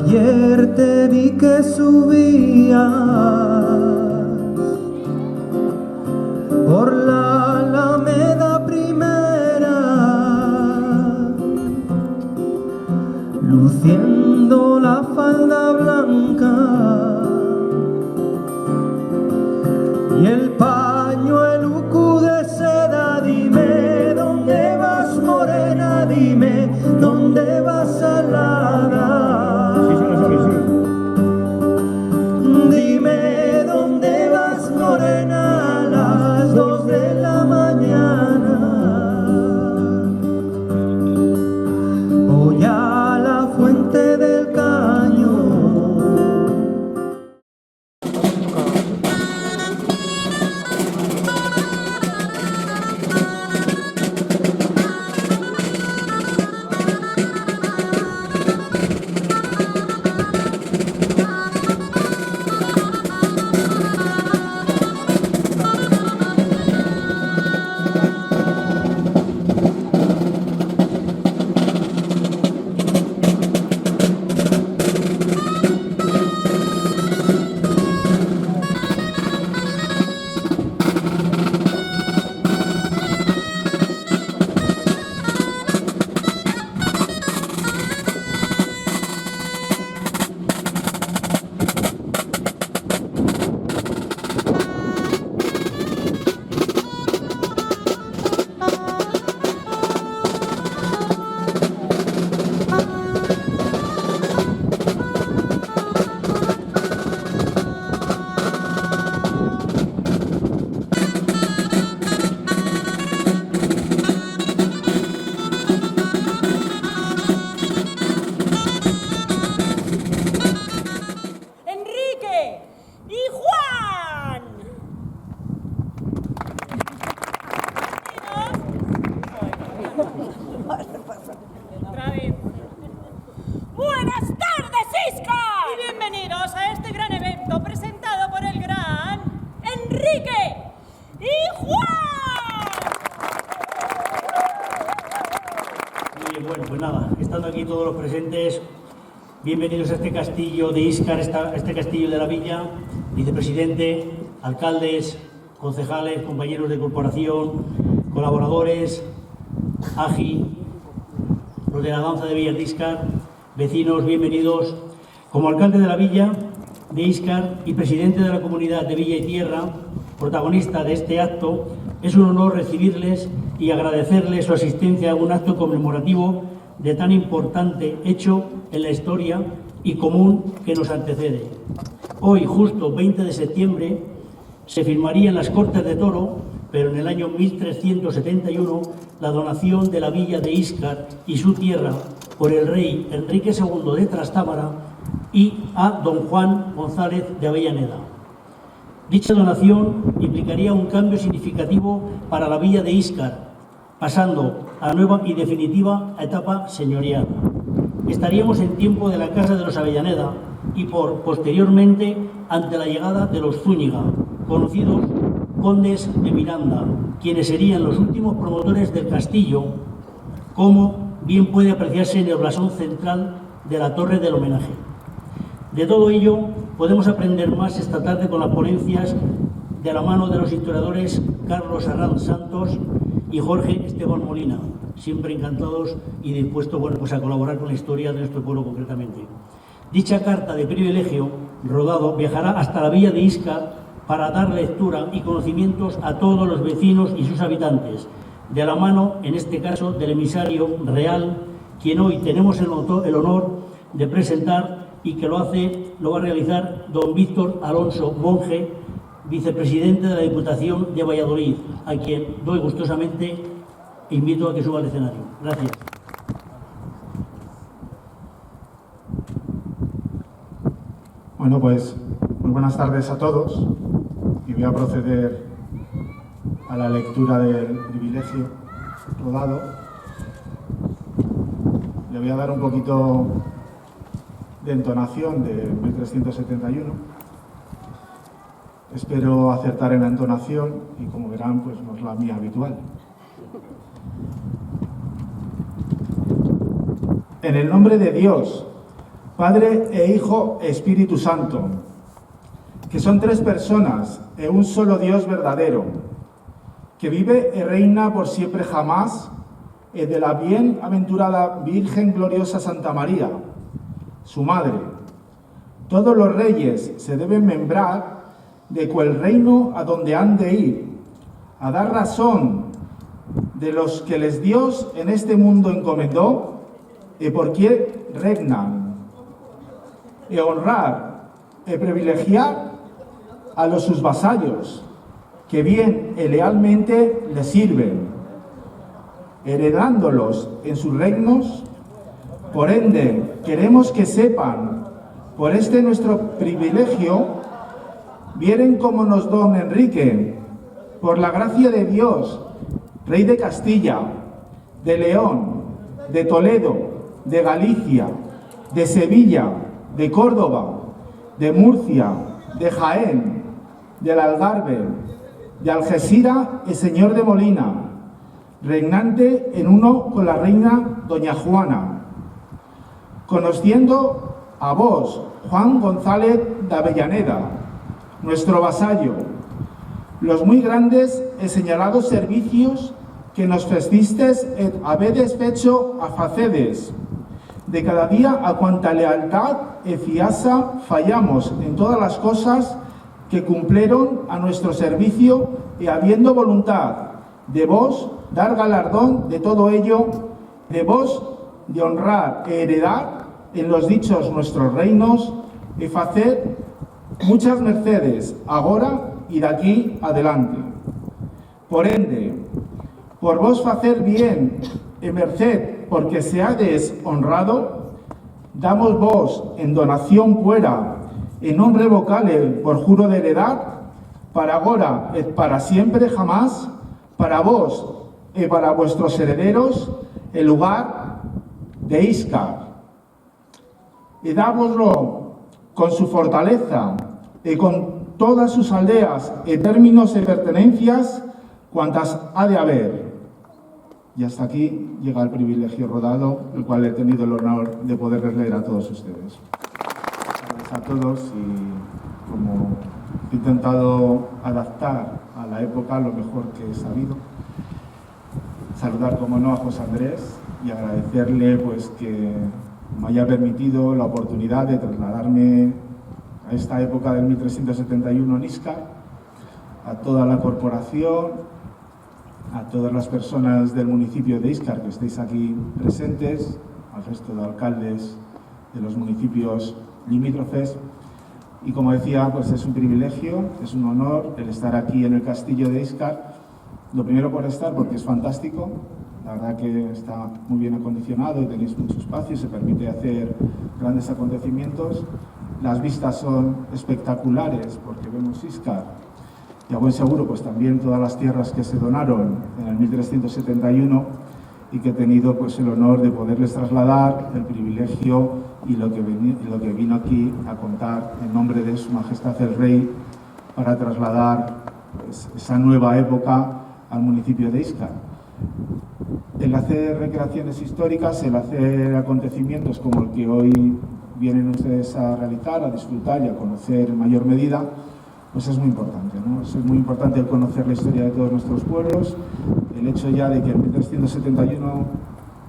Ayer te vi que subías por la Alameda Primera, luciendo la falda blanca y el pañuelo de seda. Dime dónde vas, morena, dime dónde vas, salada. Dime dónde vas, morena, a las 2 de la mañana. Voy a la fuente del caño. Buenas tardes, Íscar. Y bienvenidos a este gran evento presentado por el gran Enrique y Juan. Muy bien, bueno, pues nada, estando aquí todos los presentes, bienvenidos a este castillo de Íscar, este castillo de la villa, vicepresidente, alcaldes, concejales, compañeros de corporación, colaboradores, AGI, los de la danza de Villas de Íscar, vecinos, bienvenidos. Como alcalde de la villa de Íscar y presidente de la comunidad de Villa y Tierra, protagonista de este acto, es un honor recibirles y agradecerles su asistencia a un acto conmemorativo de tan importante hecho en la historia y común que nos antecede. Hoy, justo 20 de septiembre, se firmaría en las Cortes de Toro, pero en el año 1371, la donación de la villa de Íscar y su tierra por el rey Enrique II de Trastámara y a don Juan González de Avellaneda. Dicha donación implicaría un cambio significativo para la villa de Íscar, pasando a nueva y definitiva etapa señorial. Estaríamos en tiempo de la Casa de los Avellaneda y posteriormente ante la llegada de los Zúñiga, conocidos condes de Miranda, quienes serían los últimos promotores del castillo, como bien puede apreciarse en el blasón central de la torre del homenaje. De todo ello podemos aprender más esta tarde con las ponencias de la mano de los historiadores Carlos Arranz Santos y Jorge Esteban Molina, siempre encantados y dispuestos pues a colaborar con la historia de nuestro pueblo concretamente. Dicha carta de privilegio rodado viajará hasta la villa de Íscar para dar lectura y conocimientos a todos los vecinos y sus habitantes, de la mano, en este caso, del emisario real, quien hoy tenemos el honor de presentar y que lo va a realizar don Víctor Alonso Monge, vicepresidente de la Diputación de Valladolid, a quien doy gustosamente e invito a que suba al escenario. Gracias. Bueno, pues muy buenas tardes a todos y voy a proceder a la lectura del privilegio rodado. Le voy a dar un poquito de entonación de 1371. Espero acertar en la entonación y, como verán, pues no es la mía habitual. En el nombre de Dios, Padre e Hijo e Espíritu Santo, que son tres personas e un solo Dios verdadero, que vive e reina por siempre jamás, e de la bienaventurada Virgen gloriosa Santa María, su madre. Todos los reyes se deben membrar de cual reino a donde han de ir, a dar razón de los que les Dios en este mundo encomendó, e por quien regnan, e honrar e privilegiar a los sus vasallos, que bien y lealmente les sirven, heredándolos en sus reinos. Por ende, queremos que sepan, por este nuestro privilegio, vienen como nos don Enrique, por la gracia de Dios, Rey de Castilla, de León, de Toledo, de Galicia, de Sevilla, de Córdoba, de Murcia, de Jaén, del Algarve, de Algeciras y señor de Molina, reinante en uno con la reina doña Juana, conociendo a vos, Juan González de Avellaneda, nuestro vasallo, los muy grandes y señalados servicios que nos festistes et habedes fecho a facedes, de cada día a cuanta lealtad e fiasa fallamos en todas las cosas que cumplieron a nuestro servicio, y habiendo voluntad de vos dar galardón de todo ello, de vos de honrar e heredar en los dichos nuestros reinos, y hacer muchas mercedes agora y de aquí adelante. Por ende, por vos hacer bien e merced porque seades honrado, damos vos en donación fuera, en non revocable por juro de heredad, para agora et para siempre jamás, para vos e para vuestros herederos, el lugar de Íscar. Y dávoslo con su fortaleza y con todas sus aldeas y términos y pertenencias, cuantas ha de haber. Y hasta aquí llega el privilegio rodado, el cual he tenido el honor de poderles leer a todos ustedes. Gracias a todos, y como he intentado adaptar a la época lo mejor que he sabido, saludar como no a José Andrés y agradecerle pues que me haya permitido la oportunidad de trasladarme a esta época del 1371 en Íscar, a toda la corporación, a todas las personas del municipio de Íscar que estéis aquí presentes, al resto de alcaldes de los municipios limítrofes. Y como decía, pues es un privilegio, es un honor el estar aquí en el castillo de Íscar. Lo primero por estar, porque es fantástico, la verdad que está muy bien acondicionado y tenéis mucho espacio y se permite hacer grandes acontecimientos. Las vistas son espectaculares porque vemos Íscar. Y a buen seguro, pues también todas las tierras que se donaron en el 1371 y que he tenido pues el honor de poderles trasladar el privilegio y lo que vino aquí a contar en nombre de Su Majestad el Rey para trasladar pues, esa nueva época al municipio de Íscar. El hacer recreaciones históricas, el hacer acontecimientos como el que hoy vienen ustedes a realizar, a disfrutar y a conocer en mayor medida, pues es muy importante, ¿no? Es muy importante el conocer la historia de todos nuestros pueblos, el hecho ya de que en 1371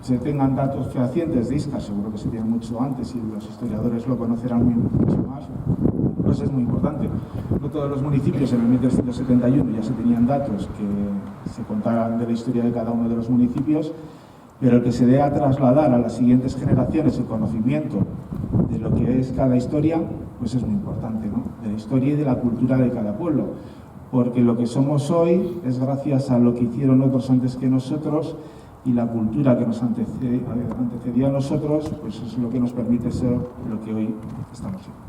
se tengan datos fehacientes de Íscar, seguro que se tienen mucho antes y los historiadores lo conocerán mucho más, pues es muy importante. No todos los municipios en el 1371 ya se tenían datos que se contaran de la historia de cada uno de los municipios, pero el que se dé a trasladar a las siguientes generaciones el conocimiento de lo que es cada historia, pues es muy importante, ¿no? De la historia y de la cultura de cada pueblo, porque lo que somos hoy es gracias a lo que hicieron otros antes que nosotros, y la cultura que nos antecedió a nosotros, pues es lo que nos permite ser lo que hoy estamos siendo.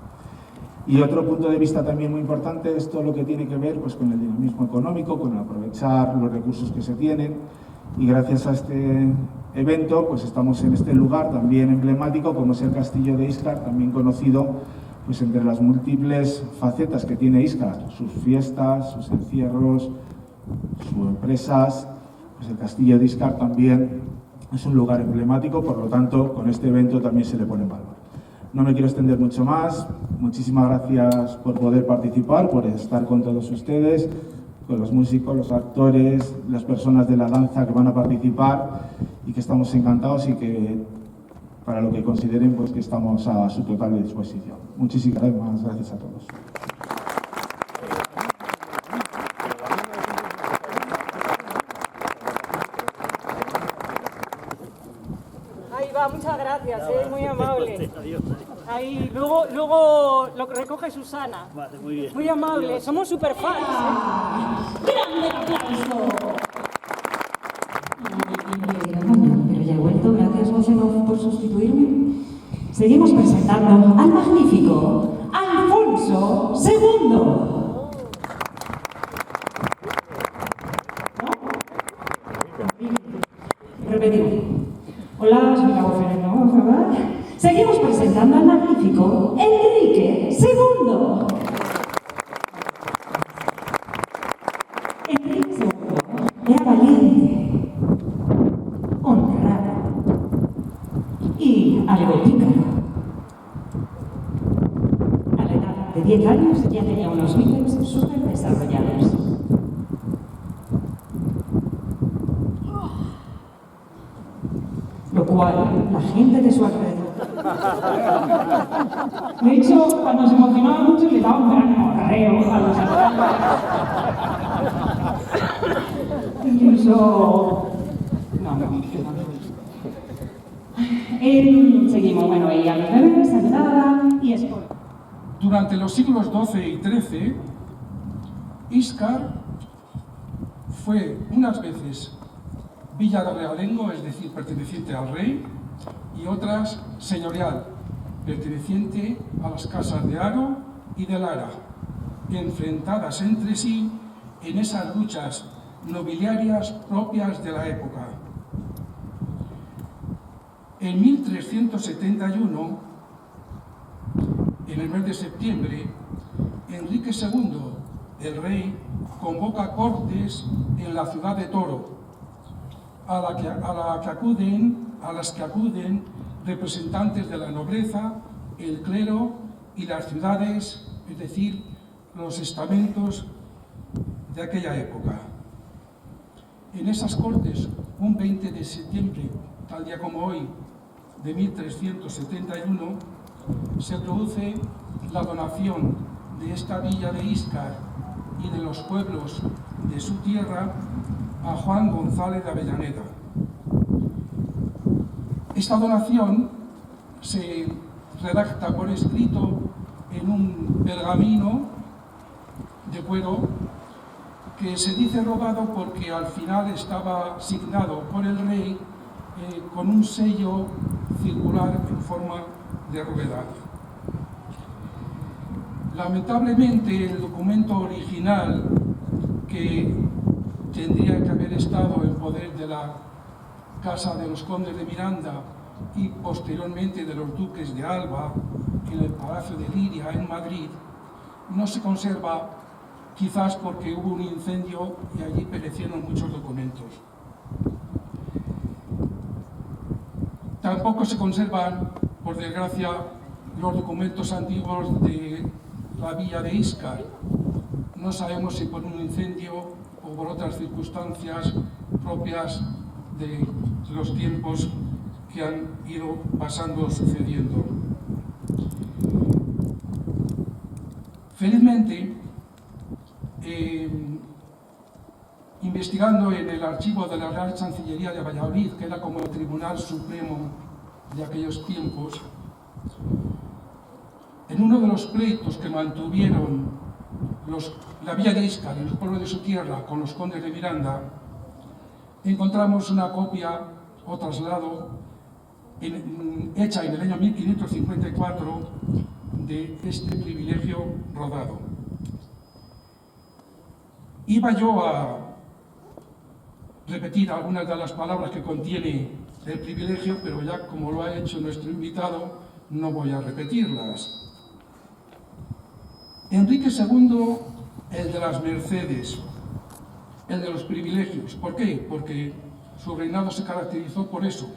Y otro punto de vista también muy importante es todo lo que tiene que ver pues, con el dinamismo económico, con aprovechar los recursos que se tienen, y gracias a este evento pues estamos en este lugar también emblemático como es el Castillo de Íscar, también conocido pues entre las múltiples facetas que tiene Íscar, sus fiestas, sus encierros, sus empresas. Pues el Castillo de Íscar también es un lugar emblemático, por lo tanto con este evento también se le pone en valor. No me quiero extender mucho más. Muchísimas gracias por poder participar, por estar con todos ustedes, con los músicos, los actores, las personas de la danza que van a participar, y que estamos encantados y que para lo que consideren, pues que estamos a su total disposición. Muchísimas gracias a todos. Ahí va, muchas gracias, muy amable. Ahí, luego lo recoge Susana. Vale, muy bien. Muy amable, somos súper fans. ¡Grande aplauso! Pero ya he vuelto, gracias Mocenov por sustituirme. Seguimos presentando al magnífico Alfonso II. Repetimos. Hola, soy la voz Fernando. Seguimos presentando al magnífico Enrique II. Enrique II era valiente, honrado y algo pícaro. A la edad de 10 años ya tenía unos bíceps súper desarrollados. Lo cual la gente de su alrededor. De hecho, cuando se emocionaba mucho le daba un gran morreo a los alrededores. Incluso... Seguimos, bueno, y a los bebés, saludada y escuela. Durante los siglos XII y XIII, Íscar fue unas veces villa de realengo, es decir, perteneciente al rey, y otras señorial, perteneciente a las casas de Haro y de Lara, enfrentadas entre sí en esas luchas nobiliarias propias de la época. En 1371, en el mes de septiembre, Enrique II, el rey, convoca cortes en la ciudad de Toro, a las que acuden representantes de la nobleza, el clero y las ciudades, es decir, los estamentos de aquella época. En esas cortes, un 20 de septiembre, tal día como hoy, de 1371, se produce la donación de esta villa de Íscar y de los pueblos de su tierra a Juan González de Avellaneda. Esta donación se redacta por escrito en un pergamino de cuero que se dice robado porque al final estaba signado por el rey con un sello circular en forma de rueda. Lamentablemente, el documento original, que tendría que haber estado en poder de la Casa de los Condes de Miranda y posteriormente de los Duques de Alba en el Palacio de Liria en Madrid, no se conserva, quizás porque hubo un incendio y allí perecieron muchos documentos. Tampoco se conservan, por desgracia, los documentos antiguos de la villa de Íscar. No sabemos si por un incendio o por otras circunstancias propias de los tiempos que han ido pasando o sucediendo. Felizmente, investigando en el archivo de la Real Chancillería de Valladolid, que era como el Tribunal Supremo de aquellos tiempos, en uno de los pleitos que mantuvieron la villa de Íscar y los pueblos de su tierra con los condes de Miranda, encontramos una copia o traslado hecha en el año 1554 de este privilegio rodado. Iba yo a repetir algunas de las palabras que contiene el privilegio, pero ya como lo ha hecho nuestro invitado, no voy a repetirlas. Enrique II, el de las mercedes, el de los privilegios. ¿Por qué? Porque su reinado se caracterizó por eso,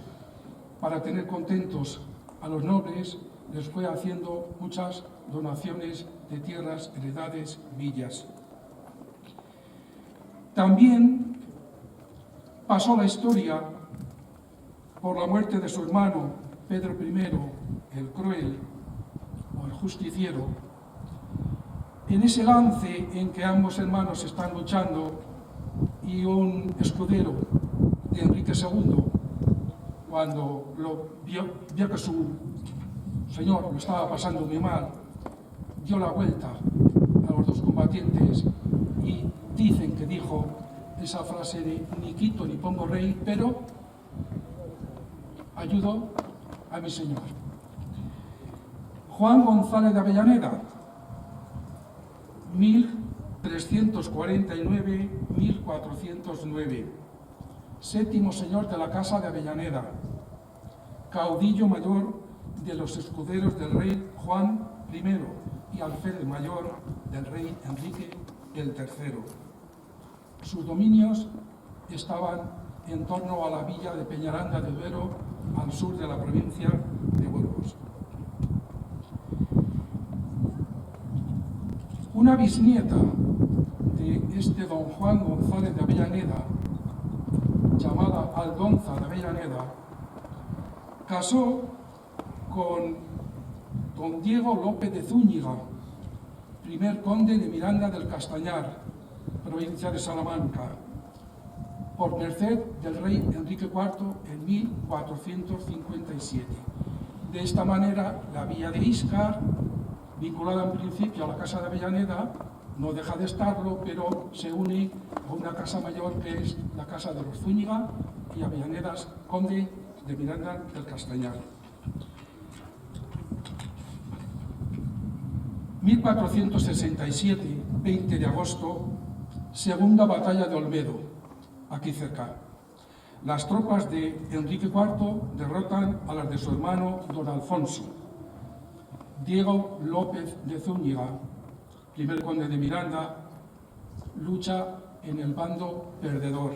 para tener contentos a los nobles les fue haciendo muchas donaciones de tierras, heredades, villas. También pasó la historia por la muerte de su hermano Pedro I, el cruel o el justiciero. En ese lance en que ambos hermanos están luchando y un escudero de Enrique II, cuando vio que su señor lo estaba pasando muy mal, dio la vuelta a los dos combatientes y dicen que dijo esa frase de ni quito ni pongo rey, pero ayudo a mi señor. Juan González de Avellaneda, 1349-1409, séptimo señor de la Casa de Avellaneda, caudillo mayor de los escuderos del rey Juan I y alférez mayor del rey Enrique el III. Sus dominios estaban en torno a la villa de Peñaranda de Duero, al sur de la provincia de Burgos. Una bisnieta de este don Juan González de Avellaneda, llamada Aldonza de Avellaneda, casó con don Diego López de Zúñiga, primer conde de Miranda del Castañar, provincia de Salamanca, por merced del rey Enrique IV en 1457. De esta manera, la villa de Íscar, vinculada en principio a la Casa de Avellaneda, no deja de estarlo, pero se une a una casa mayor que es la Casa de los Zúñiga y Avellanedas, conde de Miranda del Castañar. 1467, 20 de agosto, segunda batalla de Olmedo, aquí cerca. Las tropas de Enrique IV derrotan a las de su hermano don Alfonso. Diego López de Zúñiga, primer conde de Miranda, lucha en el bando perdedor.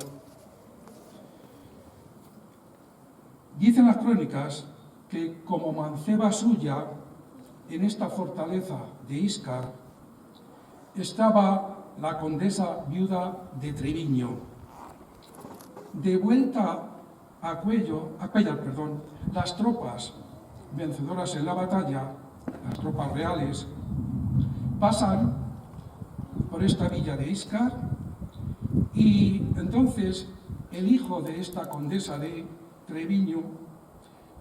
Dicen las crónicas que como manceba suya, en esta fortaleza de Íscar, estaba la condesa viuda de Treviño. De vuelta a Cuellar, las tropas vencedoras en la batalla, las tropas reales, pasan por esta villa de Íscar y entonces el hijo de esta condesa de Treviño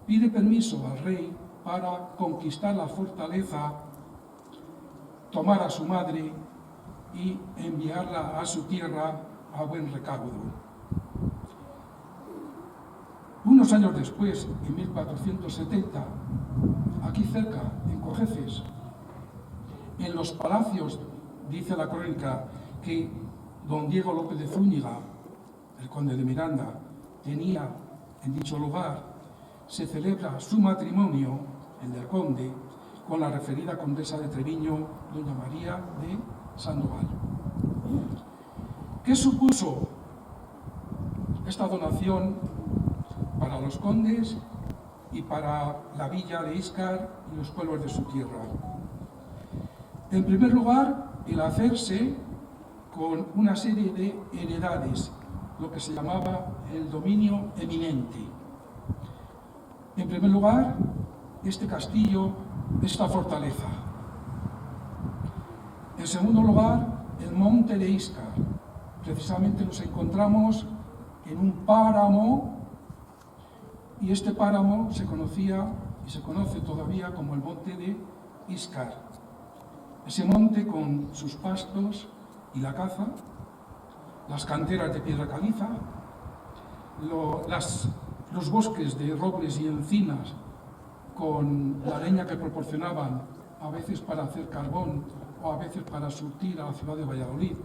pide permiso al rey para conquistar la fortaleza, tomar a su madre y enviarla a su tierra a buen recaudo. Unos años después, en 1470, aquí cerca, en Cojeces, en los palacios, dice la crónica, que don Diego López de Zúñiga, el conde de Miranda, tenía en dicho lugar, se celebra su matrimonio, el del conde, con la referida condesa de Treviño, doña María de Sandoval. ¿Qué supuso esta donación para los condes y para la villa de Íscar y los pueblos de su tierra? En primer lugar, el hacerse con una serie de heredades, lo que se llamaba el dominio eminente. En primer lugar, este castillo, esta fortaleza. En segundo lugar, el monte de Íscar. Precisamente nos encontramos en un páramo y este páramo se conocía y se conoce todavía como el monte de Íscar. Ese monte con sus pastos y la caza, las canteras de piedra caliza, los bosques de robles y encinas con la leña que proporcionaban a veces para hacer carbón o a veces para surtir a la ciudad de Valladolid.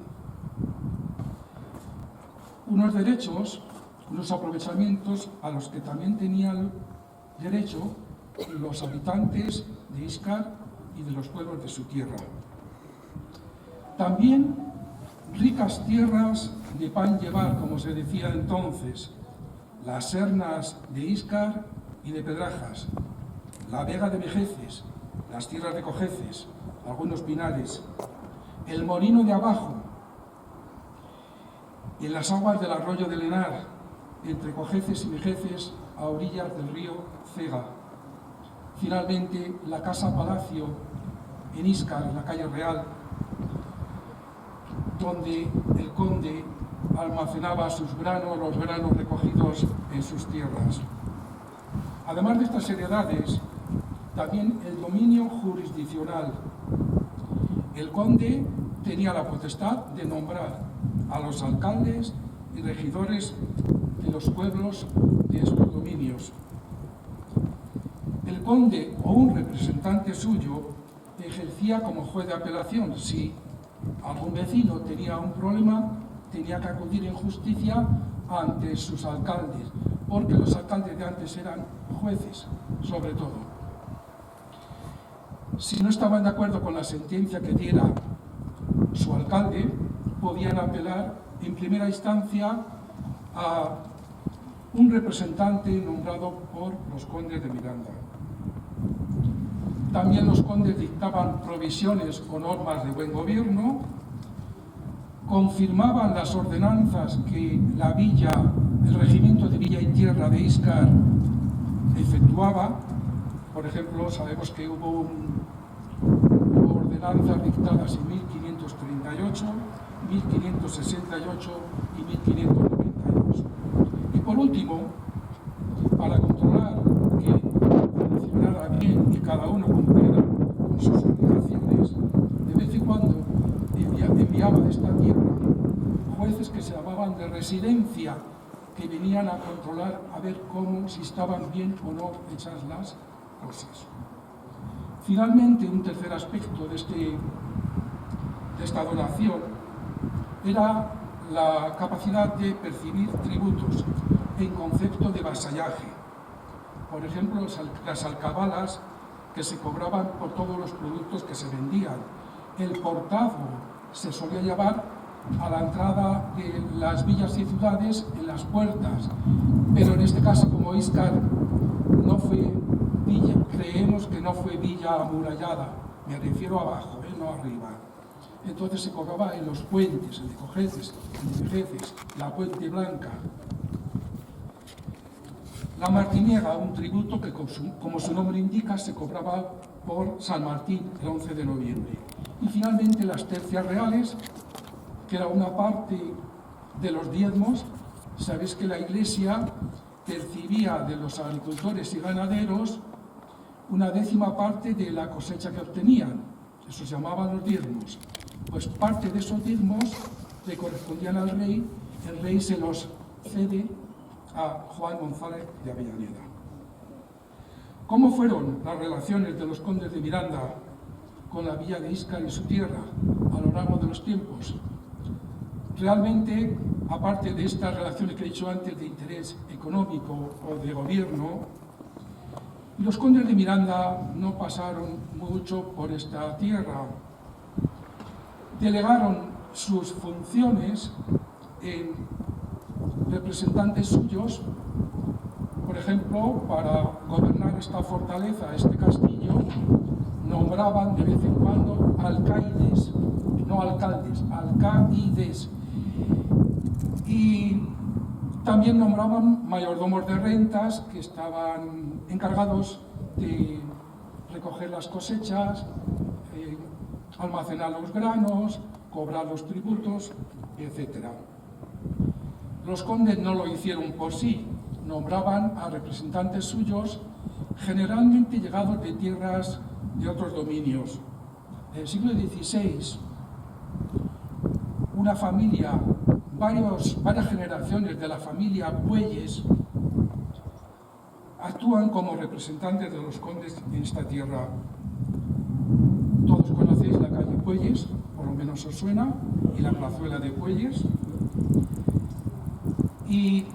Unos derechos, unos aprovechamientos a los que también tenían derecho los habitantes de Íscar y de los pueblos de su tierra. También ricas tierras de pan llevar, como se decía entonces, las sernas de Íscar y de Pedrajas, la Vega de Vejeces, las tierras de Cojeces, algunos pinares, el Molino de Abajo, y en las aguas del arroyo del Henar, entre Cojeces y Vejeces, a orillas del río Cega. Finalmente, la Casa Palacio en Íscar, en la calle Real, donde el conde almacenaba sus granos, los granos recogidos en sus tierras. Además de estas heredades, también el dominio jurisdiccional. El conde tenía la potestad de nombrar a los alcaldes y regidores de los pueblos de estos dominios. El conde o un representante suyo ejercía como juez de apelación. Si algún vecino tenía un problema, tenía que acudir en justicia ante sus alcaldes, porque los alcaldes de antes eran jueces, sobre todo. Si no estaban de acuerdo con la sentencia que diera su alcalde, podían apelar en primera instancia a un representante nombrado por los condes de Miranda. También los condes dictaban provisiones o normas de buen gobierno, confirmaban las ordenanzas que la villa, el regimiento de Villa y Tierra de Íscar efectuaba. Por ejemplo, sabemos que hubo ordenanzas dictadas en 1538, 1568 y 1592. Y por último, para controlar que funcionara bien y cada uno cumpliera con sus obligaciones, de vez en cuando enviaba de esta tierra jueces que se llamaban de residencia, que venían a controlar a ver si estaban bien o no hechas las cosas. Finalmente, un tercer aspecto de esta donación era la capacidad de percibir tributos en concepto de vasallaje. Por ejemplo, las alcabalas que se cobraban por todos los productos que se vendían. El portazo se solía llevar a la entrada de las villas y ciudades en las puertas, pero en este caso, como Íscar no fue villa, creemos que no fue villa amurallada, me refiero abajo, no arriba. Entonces se cobraba en los puentes, el de Cojeces, el de Vejeces, la Puente Blanca. La martiniega, un tributo que, como su nombre indica, se cobraba por San Martín el 11 de noviembre. Y finalmente las tercias reales, que era una parte de los diezmos. Sabéis que la Iglesia percibía de los agricultores y ganaderos una décima parte de la cosecha que obtenían. Eso se llamaban los diezmos. Pues parte de esos diezmos le correspondían al rey, el rey se los cede a Juan González de Avellaneda. ¿Cómo fueron las relaciones de los condes de Miranda con la villa de Íscar y su tierra a lo largo de los tiempos? Realmente, aparte de estas relaciones que he dicho antes de interés económico o de gobierno, los condes de Miranda no pasaron mucho por esta tierra. Delegaron sus funciones en representantes suyos. Por ejemplo, para gobernar esta fortaleza, este castillo, nombraban de vez en cuando alcaides, no alcaldes, alcaides. Y también nombraban mayordomos de rentas que estaban encargados de recoger las cosechas, almacenar los granos, cobrar los tributos, etc. Los condes no lo hicieron por sí, nombraban a representantes suyos, generalmente llegados de tierras de otros dominios. En el siglo XVI, una familia, varias generaciones de la familia Puelles actúan como representantes de los condes en esta tierra. Todos conocéis la calle Puelles, por lo menos os suena, y la plazuela de Puelles. Y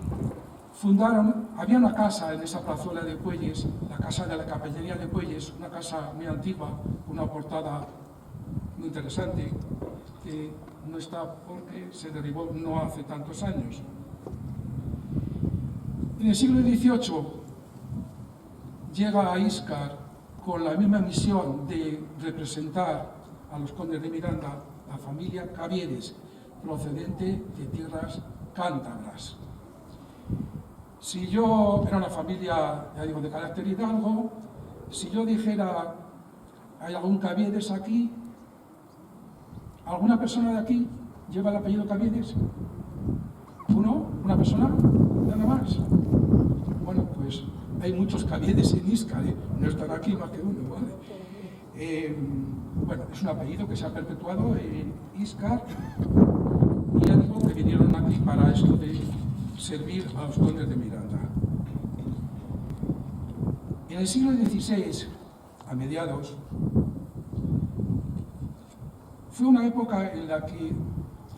había una casa en esa plazuela de Puelles, la casa de la Capellería de Puelles, una casa muy antigua, una portada muy interesante, que no está porque se derribó no hace tantos años. En el siglo XVIII llega a Íscar con la misma misión de representar a los condes de Miranda, la familia Caviedes, procedente de tierras cántabras. Si yo era una familia, ya digo, de carácter hidalgo, si yo dijera, ¿hay algún Caviedes aquí? ¿Alguna persona de aquí lleva el apellido Caviedes? ¿Uno? ¿Una persona? Nada más. Bueno, pues hay muchos Caviedes en Íscar, ¿eh? No están aquí más que uno, ¿vale? Bueno, es un apellido que se ha perpetuado en Íscar y ya digo que vinieron aquí para esto de servir a los condes de Miranda. En el siglo XVI, a mediados, fue una época en la que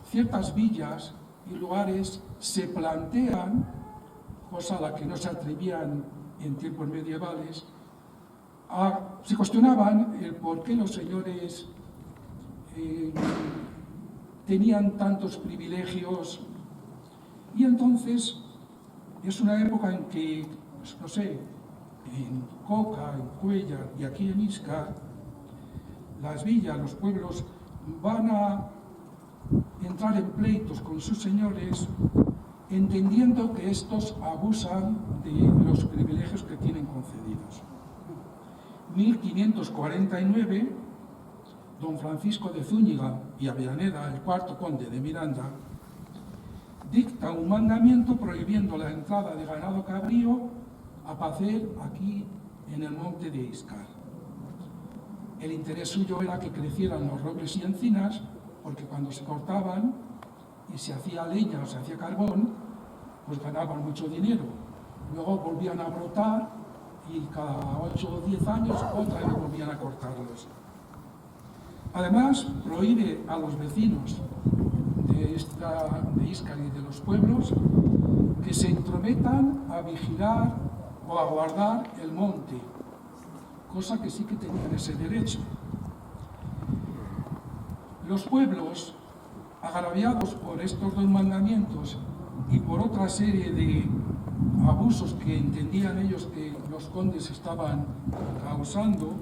ciertas villas y lugares se plantean, cosa a la que no se atrevían en tiempos medievales, se cuestionaban el por qué los señores tenían tantos privilegios, y entonces es una época en que, pues, no sé, en Coca, en Cuéllar y aquí en Íscar, las villas, los pueblos van a entrar en pleitos con sus señores, entendiendo que estos abusan de los privilegios que tienen concedidos. 1549, don Francisco de Zúñiga y Avellaneda, el cuarto conde de Miranda, dicta un mandamiento prohibiendo la entrada de ganado cabrío a pacer aquí en el monte de Íscar. El interés suyo era que crecieran los robles y encinas, porque cuando se cortaban y se hacía leña o se hacía carbón, pues ganaban mucho dinero. Luego volvían a brotar y cada 8 o 10 años otra vez volvían a cortarlos. Además, prohíbe a los vecinos de Íscar y de los pueblos que se entrometan a vigilar o a guardar el monte, cosa que sí que tenían ese derecho. Los pueblos, agraviados por estos dos mandamientos y por otra serie de abusos que entendían ellos que los condes estaban causando,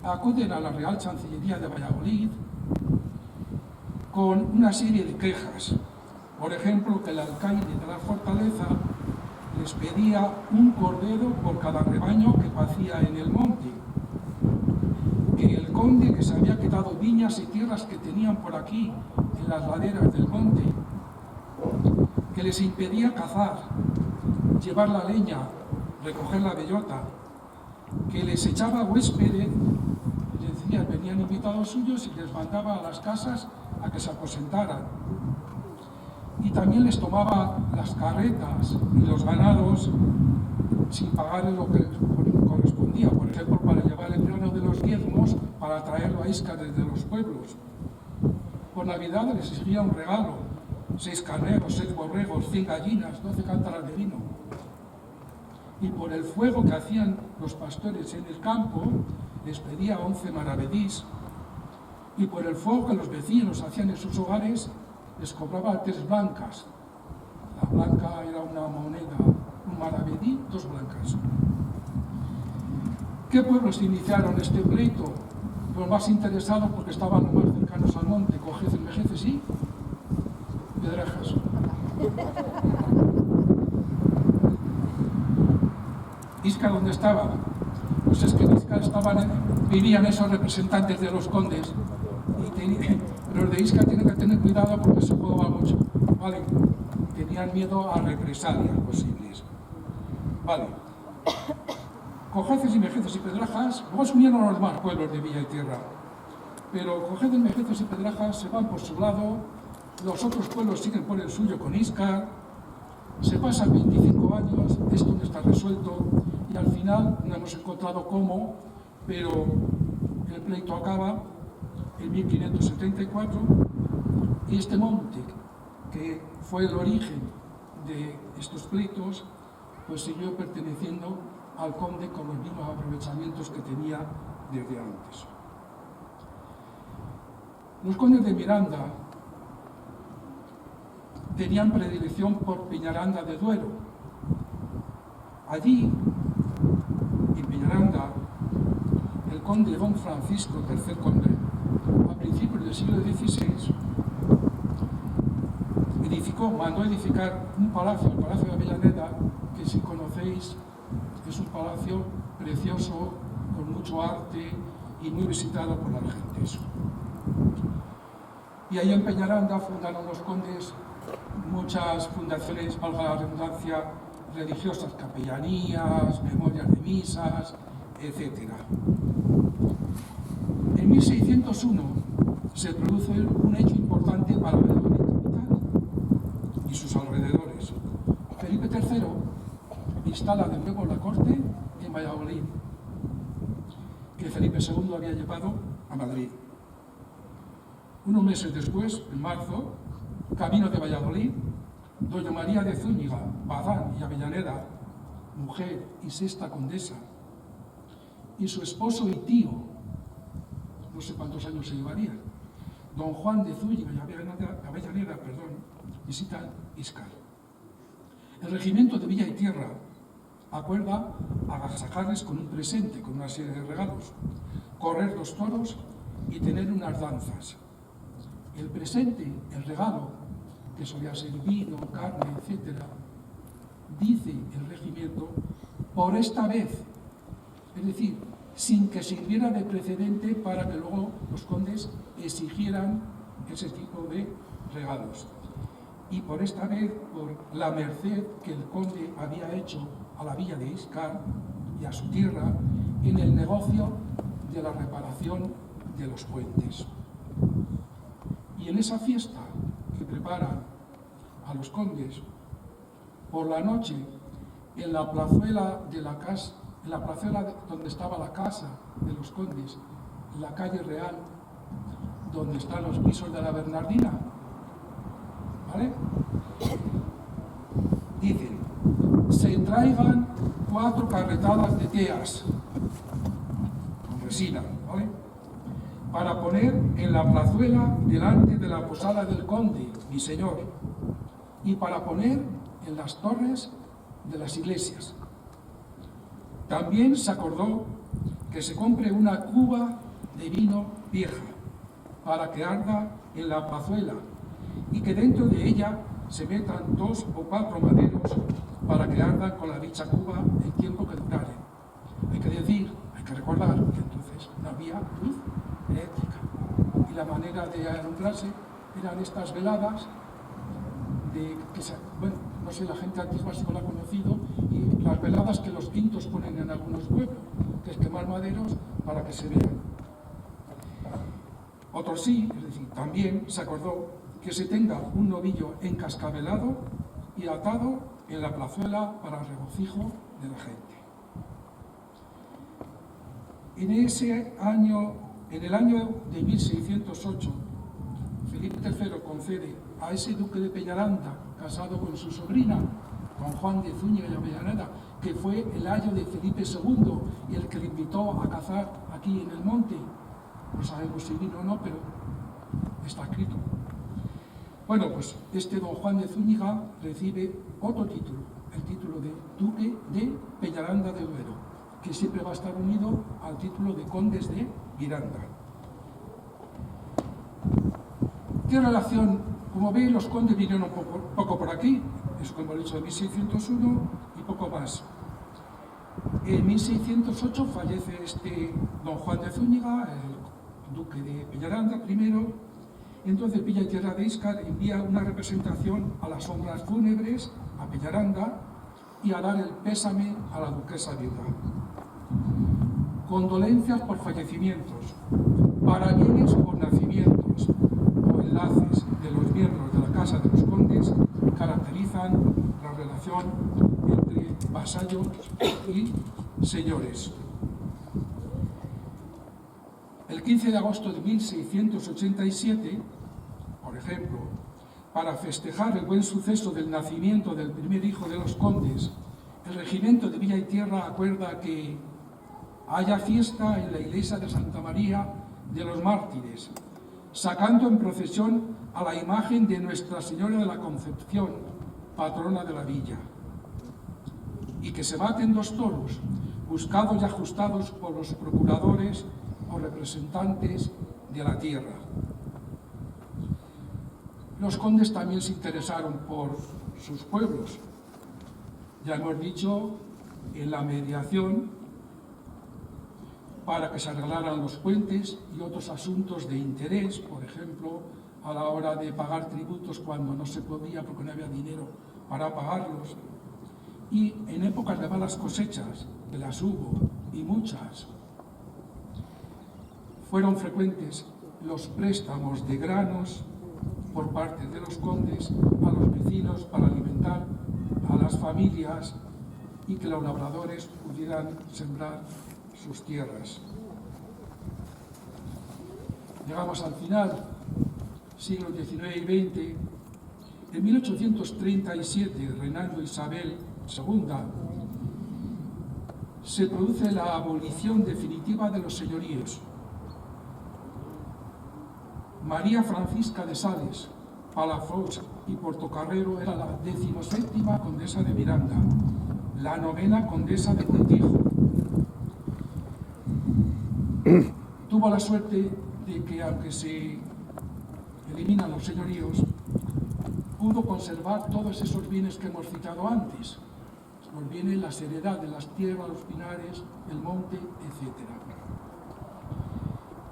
acuden a la Real Chancillería de Valladolid con una serie de quejas. Por ejemplo, que el alcaide de la fortaleza les pedía un cordero por cada rebaño que pacía en el monte, que el conde, que se había quedado viñas y tierras que tenían por aquí en las laderas del monte, que les impedía cazar, llevar la leña, recoger la bellota, que les echaba huéspedes, les decía, venían invitados suyos y les mandaba a las casas a que se aposentaran. Y también les tomaba las carretas y los ganados sin pagarles lo que les correspondía, por ejemplo, para llevar el grano de los diezmos para traerlo a Íscar desde los pueblos. Por Navidad les exigía un regalo: 6 carneros, 6 borregos, 100 gallinas, 12 cántaras de vino. Y por el fuego que hacían los pastores en el campo, les pedía 11 maravedís. Y por el fuego que los vecinos hacían en sus hogares, les cobraba 3 blancas. La blanca era una moneda, un maravedí, 2 blancas. ¿Qué pueblos iniciaron este pleito? Los más interesados, porque estaban los más cercanos al monte, Cojeces, Mejeces y Pedrejas. ¿Íscar dónde estaba? Pues es que en Íscar vivían esos representantes de los condes. Los de Íscar tienen que tener cuidado porque se jugaba mucho. ¿Vale? Tenían miedo a represalias posibles. Vale. Cojeces y Mejeces y Pedrajas, luego se unieron a los demás pueblos de Villa y Tierra. Pero Cojeces, Mejeces y Pedrajas se van por su lado, los otros pueblos siguen por el suyo con Íscar, se pasan 25 años, esto no está resuelto y al final no hemos encontrado cómo, pero el pleito acaba en 1574 y este monte, que fue el origen de estos pleitos, pues siguió perteneciendo al conde con los mismos aprovechamientos que tenía desde antes. Los condes de Miranda tenían predilección por Peñaranda de Duero. Allí, en Peñaranda, el conde don Francisco, tercer conde, a principios del siglo XVI, mandó edificar un palacio, el Palacio de Avellaneda, que si conocéis es un palacio precioso, con mucho arte y muy visitado por las gentes. Y ahí en Peñaranda fundaron los condes muchas fundaciones, valga la redundancia, religiosas, capellanías, memorias de misas, etc. En 1601 se produce un hecho importante para Valladolid capital y sus alrededores. Felipe III instala de nuevo la corte en Valladolid, que Felipe II había llevado a Madrid. Unos meses después, en marzo, camino de Valladolid, doña María de Zúñiga, Bazán y Avellaneda, mujer y sexta condesa, y su esposo y tío, no sé cuántos años se llevarían, don Juan de Zúñiga y Avellaneda, visitan Íscar. El regimiento de Villa y Tierra acuerda agasajarles con un presente, con una serie de regalos, correr 2 toros y tener unas danzas. El presente, el regalo, que solía ser vino, carne, etc., dice el regimiento, por esta vez, es decir, sin que sirviera de precedente para que luego los condes exigieran ese tipo de regalos. Y por esta vez, por la merced que el conde había hecho a la villa de Íscar y a su tierra en el negocio de la reparación de los puentes. Y en esa fiesta que preparan a los condes, por la noche, en la plazuela de la casa, en la plazuela donde estaba la casa de los condes, en la calle Real, donde están los pisos de la Bernardina, ¿vale? Dicen, se traigan 4 carretadas de teas con resina, ¿vale?, para poner en la plazuela delante de la posada del conde, mi señor, y para poner en las torres de las iglesias. También se acordó que se compre una cuba de vino vieja para que arda en la plazuela y que dentro de ella se metan 2 o 4 maderos para que ardan con la dicha cuba el tiempo que durare. Hay que recordar que entonces no había luz eléctrica y la manera de alumbrarse eran estas veladas no sé, la gente antigua sí lo ha conocido, y las veladas que los quintos ponen en algunos pueblos, que es quemar maderos para que se vean. Otros sí, es decir, también se acordó que se tenga un novillo encascabelado y atado en la plazuela para el regocijo de la gente. En el año de 1608, Felipe III concede a ese duque de Peñaranda, casado con su sobrina, con Juan de Zúñiga y Avellaneda, que fue el ayo de Felipe II y el que le invitó a cazar aquí en el monte. No sabemos si vino o no, pero está escrito. Bueno, pues este don Juan de Zúñiga recibe otro título, el título de Duque de Peñaranda de Duero, que siempre va a estar unido al título de Condes de Miranda. ¿Qué relación? Como veis, los condes vinieron poco por aquí, es como he dicho, de 1601 y poco más. En 1608 fallece este don Juan de Zúñiga, el duque de Peñaranda primero. Entonces Villa y Tierra de Íscar envía una representación a las sombras fúnebres, a Peñaranda, y a dar el pésame a la duquesa viuda. Condolencias por fallecimientos, parabienes por nacimientos o enlaces de los miembros de la Casa de los Condes caracterizan la relación entre vasallos y señores. El 15 de agosto de 1687, por ejemplo, para festejar el buen suceso del nacimiento del primer hijo de los condes, el regimiento de Villa y Tierra acuerda que haya fiesta en la iglesia de Santa María de los Mártires, sacando en procesión a la imagen de Nuestra Señora de la Concepción, patrona de la villa, y que se maten 2 toros buscados y ajustados por los procuradores o representantes de la tierra. Los condes también se interesaron por sus pueblos. Ya hemos dicho, en la mediación para que se arreglaran los puentes y otros asuntos de interés, por ejemplo, a la hora de pagar tributos cuando no se podía porque no había dinero para pagarlos. Y en épocas de malas cosechas, que las hubo, y muchas, fueron frecuentes los préstamos de granos por parte de los condes a los vecinos para alimentar a las familias y que los labradores pudieran sembrar sus tierras. Llegamos al final, siglos XIX y XX. En 1837, reinando Isabel II, se produce la abolición definitiva de los señoríos. María Francisca de Sales, Palafox y Portocarrero era la 17ª condesa de Miranda, la 9ª condesa de Montijo. Tuvo la suerte de que, aunque se eliminan los señoríos, pudo conservar todos esos bienes que hemos citado antes. Los bienes, las heredades, las tierras, los pinares, el monte, etc.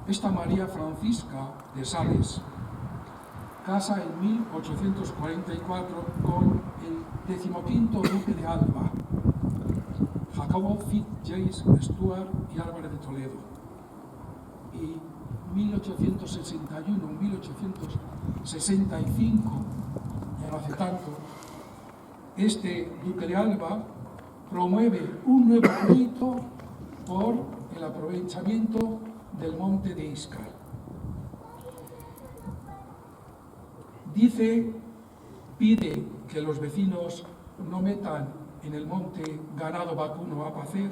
Esta María Francisca de Sales casa en 1844 con el 15º duque de Alba, Jacobo Fitz-James Stuart y Álvarez de Toledo. Y 1861-1865, ya no hace tanto, este duque de Alba promueve un nuevo pleito por el aprovechamiento del monte de Íscar. Pide que los vecinos no metan en el monte ganado vacuno a pacer,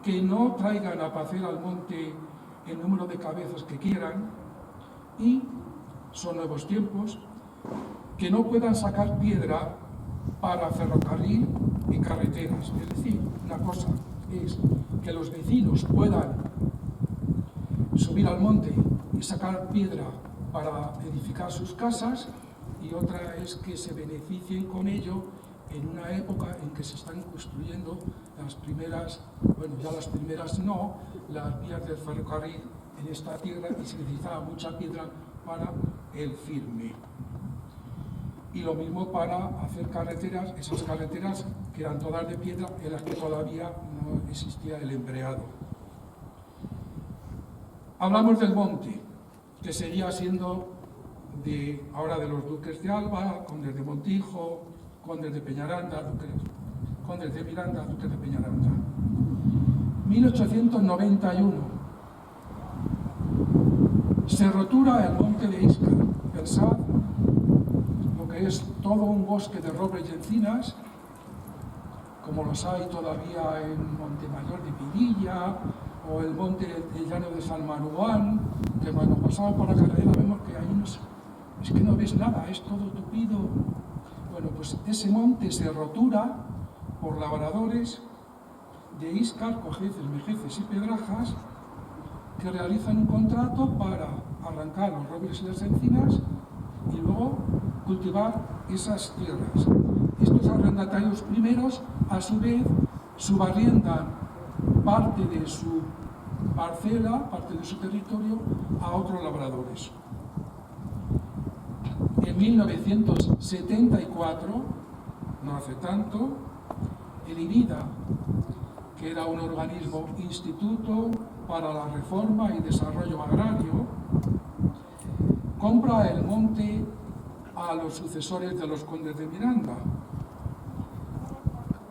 que no traigan a pacer al monte el número de cabezas que quieran, y son nuevos tiempos, que no puedan sacar piedra para ferrocarril y carreteras. Es decir, una cosa es que los vecinos puedan subir al monte y sacar piedra para edificar sus casas, y otra es que se beneficien con ello en una época en que se están construyendo las primeras, bueno, ya las primeras no, las vías del ferrocarril en esta tierra, y se necesitaba mucha piedra para el firme. Y lo mismo para hacer carreteras, esas carreteras que eran todas de piedra, en las que todavía no existía el embreado. Hablamos del monte, que seguía siendo ahora de los duques de Alba, condes de Montijo, condes de Peñaranda, condes de Miranda, duques de Peñaranda. 1891. Se rotura el monte de Íscar. Pensad lo que es todo un bosque de robles y encinas, como los hay todavía en Montemayor de Pirilla, o el monte del llano de San Manuán, que cuando pasamos por la carretera vemos que ahí es que no ves nada, es todo tupido. Bueno, pues ese monte se rotura por labradores de Íscar, Cojeces, Mejeces y Pedrajas, que realizan un contrato para arrancar los robles y las encinas y luego cultivar esas tierras. Estos arrendatarios primeros, a su vez, subarriendan parte de su parcela, parte de su territorio, a otros labradores. En 1974, no hace tanto, el IBIDA, que era un organismo Instituto para la Reforma y Desarrollo Agrario, compra el monte a los sucesores de los condes de Miranda.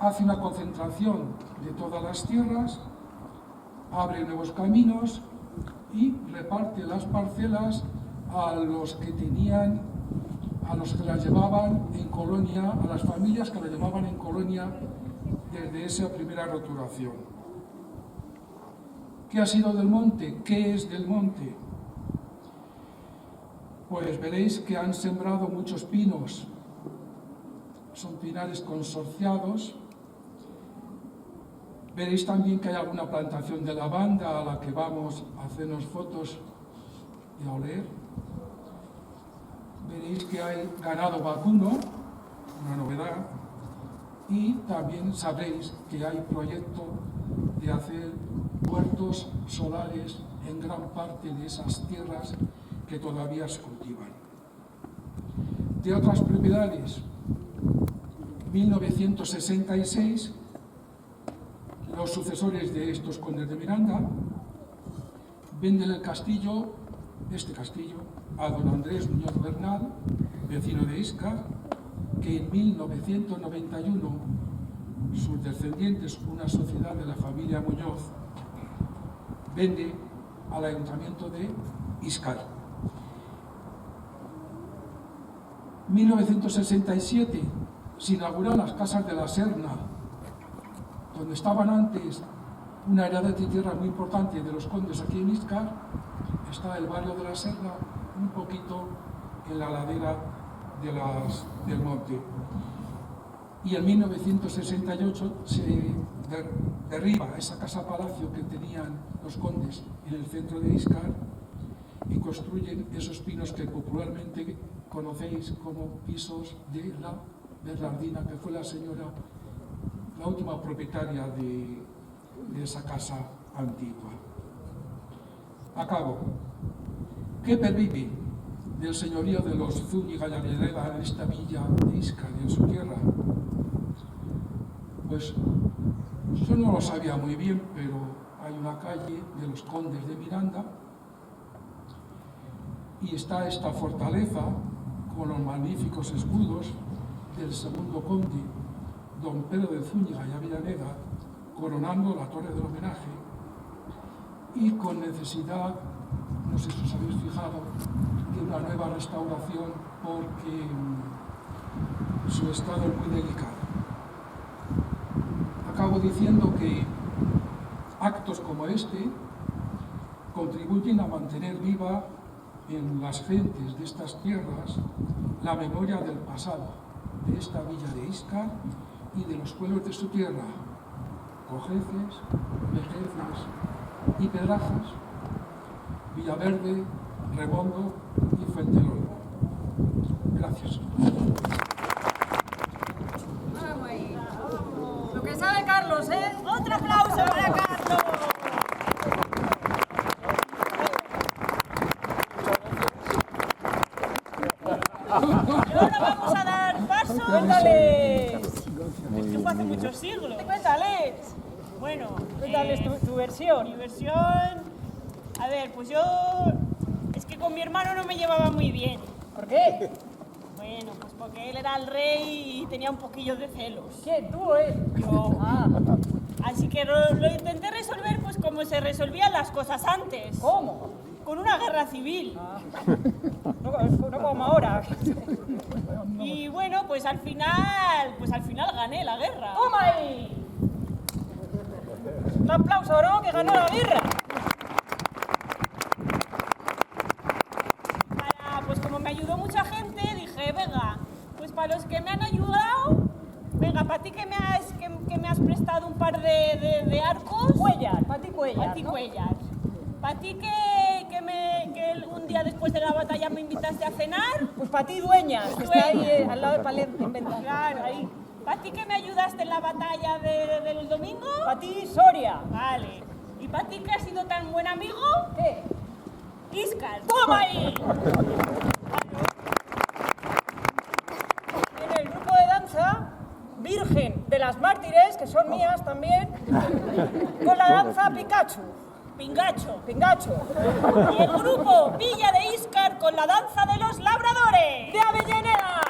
Hace una concentración de todas las tierras, abre nuevos caminos y reparte las parcelas a los que tenían, a los que las llevaban en colonia, a las familias que las llevaban en colonia desde esa primera roturación. ¿Qué ha sido del monte? ¿Qué es del monte? Pues veréis que han sembrado muchos pinos. Son pinares consorciados. Veréis también que hay alguna plantación de lavanda a la que vamos a hacernos fotos y a oler. Veréis que hay ganado vacuno, una novedad, y también sabréis que hay proyecto de hacer huertos solares en gran parte de esas tierras que todavía se cultivan. De otras propiedades, 1966, los sucesores de estos condes de Miranda venden el castillo, este castillo, a don Andrés Muñoz Bernal, vecino de Íscar, que en 1991 sus descendientes, una sociedad de la familia Muñoz, vende al ayuntamiento de Íscar. 1967 se inauguran las casas de la Serna, donde estaban antes una heredad de tierra muy importante de los condes aquí en Íscar. Está el barrio de la Serna, un poquito en la ladera del monte. Y en 1968 se derriba esa casa-palacio que tenían los condes en el centro de Íscar y construyen esos pinos que popularmente conocéis como pisos de la Bernardina, que fue la señora, la última propietaria de esa casa antigua. Acabo. ¿Qué pervive del señorío de los Zúñiga y Avellaneda en esta villa de Íscar y en su tierra? Pues yo no lo sabía muy bien, pero hay una calle de los condes de Miranda y está esta fortaleza con los magníficos escudos del segundo conde, don Pedro de Zúñiga y Avellaneda, coronando la torre del homenaje y con necesidad, no sé si os habéis fijado, de una nueva restauración porque su estado es muy delicado. Acabo diciendo que actos como este contribuyen a mantener viva en las gentes de estas tierras la memoria del pasado, de esta villa de Íscar y de los pueblos de su tierra, Cojeces, Vejeces y Pedrajas, Villaverde, Rebondo y Fuentelol. Gracias. Lo que sabe Carlos, ¿eh? ¡Otro aplauso para Carlos! Y ahora vamos a dar paso. ¡Cuéntales! Es que fue hace muchos siglos. ¡Cuéntales! Bueno, cuéntales tu versión. Mi versión... A ver, pues yo... Es que con mi hermano no me llevaba muy bien. ¿Por qué? Bueno, pues porque él era el rey y tenía un poquillo de celos. ¿Quién? ¿Tú o él? Yo. Así que lo intenté resolver pues como se resolvían las cosas antes. ¿Cómo? Con una guerra civil. No como ahora. Y bueno, pues al final gané la guerra. ¡Toma ahí! Un aplauso, ¿no? Que ganó la guerra. Pues como me ayudó mucha gente, dije, venga, pues para los que me han ayudado, venga, para ti que me has prestado un par de arcos. Cuellar, para ti cuellar. Para ti cuellar. Para ti que un día después de la batalla me invitaste a cenar. Pues para ti dueñas, que está ahí al lado de Palermo, en Venta. Claro, ahí. Para ti que me ayudaste en la batalla del domingo. Para ti Soria. Vale. Y para ti que has sido tan buen amigo. ¿Qué? Íscar. ¡Toma ahí! En el grupo de danza, Virgen de las Mártires, que son mías también, con la danza Pikachu. Pingacho. Y el grupo Villa de Íscar con la danza de los labradores. ¡De Avellaneda!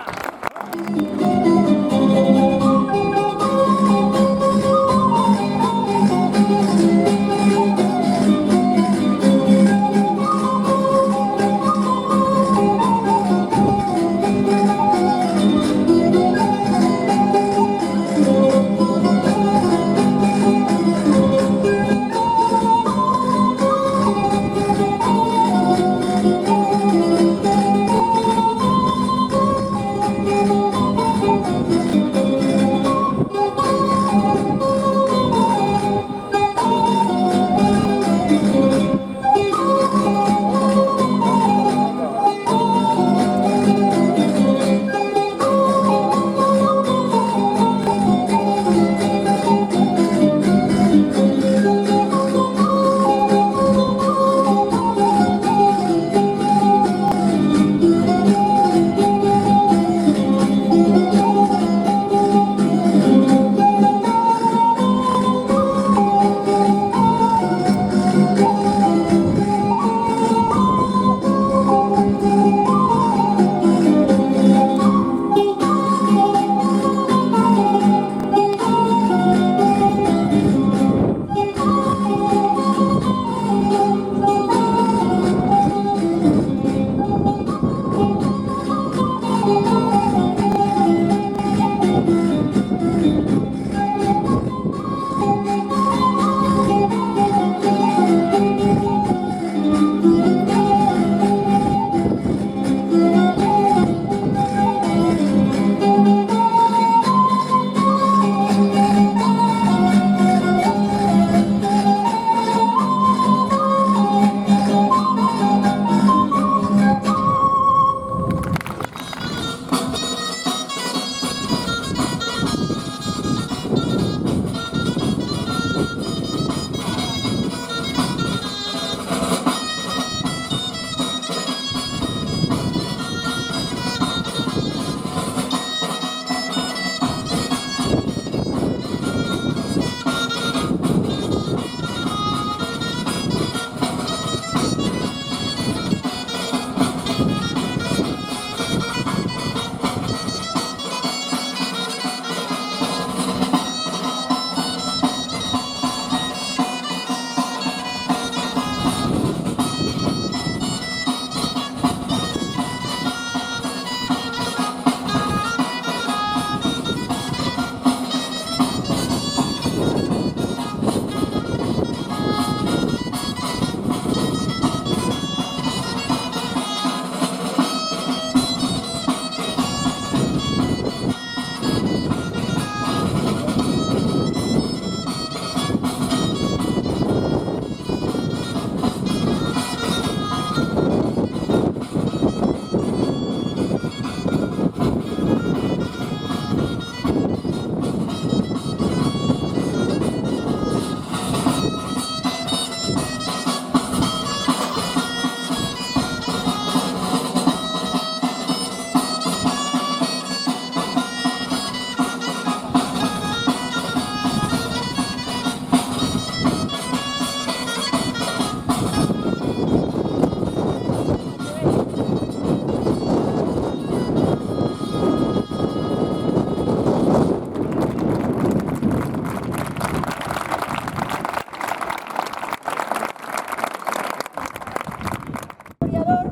historiador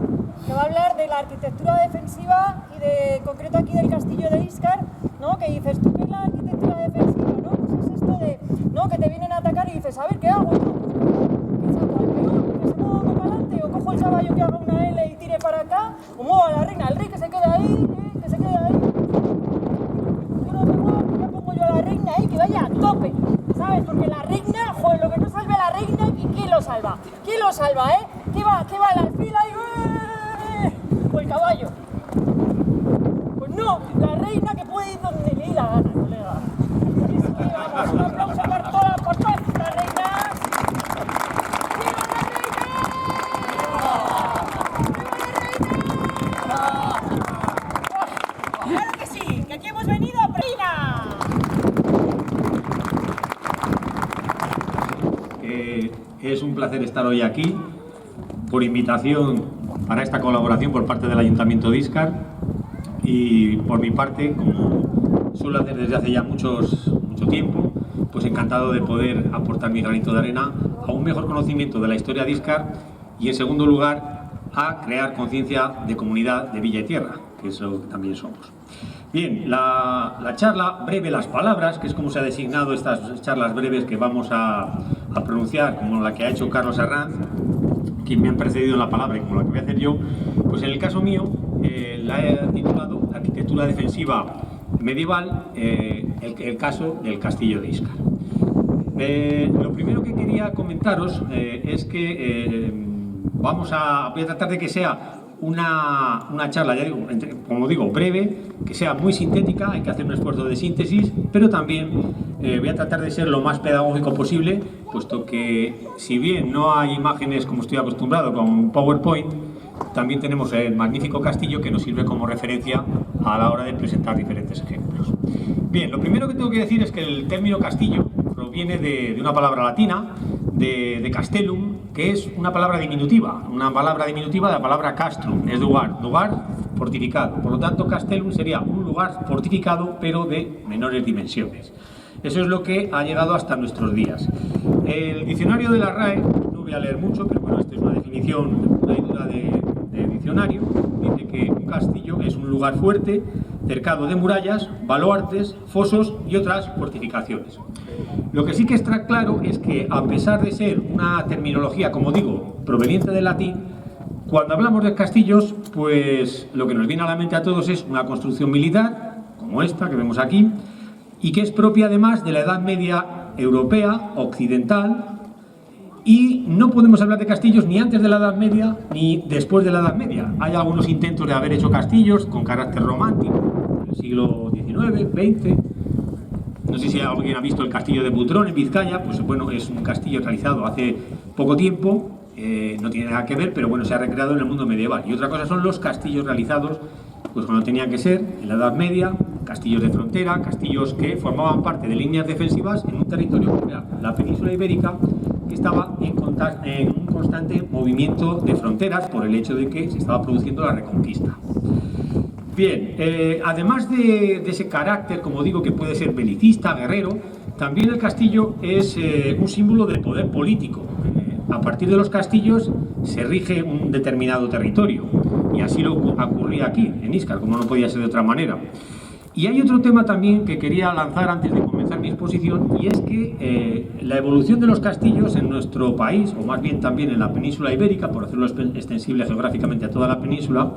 que va a hablar de la arquitectura defensiva y de concreto aquí del castillo de Íscar, ¿no? Que dices, ¿tú qué es la arquitectura defensiva? ¿No? Pues es esto de, ¿no? Que te vienen a atacar y dices, a ver, ¿qué hago? ¿Qué saco al peón? ¿Que se mueva uno para adelante? ¿O cojo el caballo que haga una L y tire para acá? ¿O muevo a la reina? El rey que se quede ahí, que se quede ahí. Yo no me muevo, que ya pongo yo a la reina ahí, que vaya a tope, ¿sabes? Porque la reina, joder, lo que no salve a la reina, ¿quién lo salva? ¿Quién lo salva, ¿Qué va el alfil ahí? ¿O el caballo? Pues no, la reina que puede ir donde le dé la gana, colega. Sí, vamos, un aplauso por todas estas reinas. ¡Viva la reina! ¡Viva la reina! ¡Claro que sí! ¡Que aquí hemos venido a reina! Es un placer estar hoy aquí por invitación para esta colaboración por parte del Ayuntamiento de Íscar y por mi parte, como suelo hacer desde hace ya mucho tiempo, pues encantado de poder aportar mi granito de arena a un mejor conocimiento de la historia de Íscar y en segundo lugar a crear conciencia de comunidad de Villa y Tierra, que es lo que también somos. Bien, la charla breve, las palabras, que es como se ha designado estas charlas breves que vamos a pronunciar, como la que ha hecho Carlos Arranz, quien me ha precedido en la palabra y como la que voy a hacer yo, pues en el caso mío la he titulado Arquitectura defensiva medieval, el caso del castillo de Íscar. Lo primero que quería comentaros es que voy a tratar de que sea una charla, ya digo, como digo, breve, que sea muy sintética, hay que hacer un esfuerzo de síntesis, pero también voy a tratar de ser lo más pedagógico posible, puesto que si bien no hay imágenes como estoy acostumbrado con PowerPoint, también tenemos el magnífico castillo que nos sirve como referencia a la hora de presentar diferentes ejemplos. Bien, lo primero que tengo que decir es que el término castillo proviene de una palabra latina, de castellum, que es una palabra diminutiva de la palabra castrum, es lugar fortificado. Por lo tanto, castellum sería un lugar fortificado, pero de menores dimensiones. Eso es lo que ha llegado hasta nuestros días. El diccionario de la RAE, no voy a leer mucho, pero bueno, esta es una definición de diccionario, dice que un castillo es un lugar fuerte, cercado de murallas, baluartes, fosos y otras fortificaciones. Lo que sí que está claro es que, a pesar de ser una terminología, como digo, proveniente del latín, cuando hablamos de castillos, pues lo que nos viene a la mente a todos es una construcción militar, como esta que vemos aquí, y que es propia además de la Edad Media europea, occidental, y no podemos hablar de castillos ni antes de la Edad Media ni después de la Edad Media. Hay algunos intentos de haber hecho castillos con carácter romántico, en el siglo XIX, XX. No sé si alguien ha visto el castillo de Butrón en Vizcaya, pues bueno, es un castillo realizado hace poco tiempo, no tiene nada que ver, pero bueno, se ha recreado en el mundo medieval. Y otra cosa son los castillos realizados, pues cuando tenían que ser, en la Edad Media, castillos de frontera, castillos que formaban parte de líneas defensivas en un territorio como era la península ibérica, que estaba en un constante movimiento de fronteras por el hecho de que se estaba produciendo la reconquista. Bien, además de ese carácter, como digo, que puede ser belicista, guerrero, también el castillo es un símbolo de poder político. A partir de los castillos se rige un determinado territorio, y así lo ocurría aquí, en Íscar, como no podía ser de otra manera. Y hay otro tema también que quería lanzar antes de comenzar mi exposición, y es que la evolución de los castillos en nuestro país, o más bien también en la península ibérica, por hacerlo extensible geográficamente a toda la península,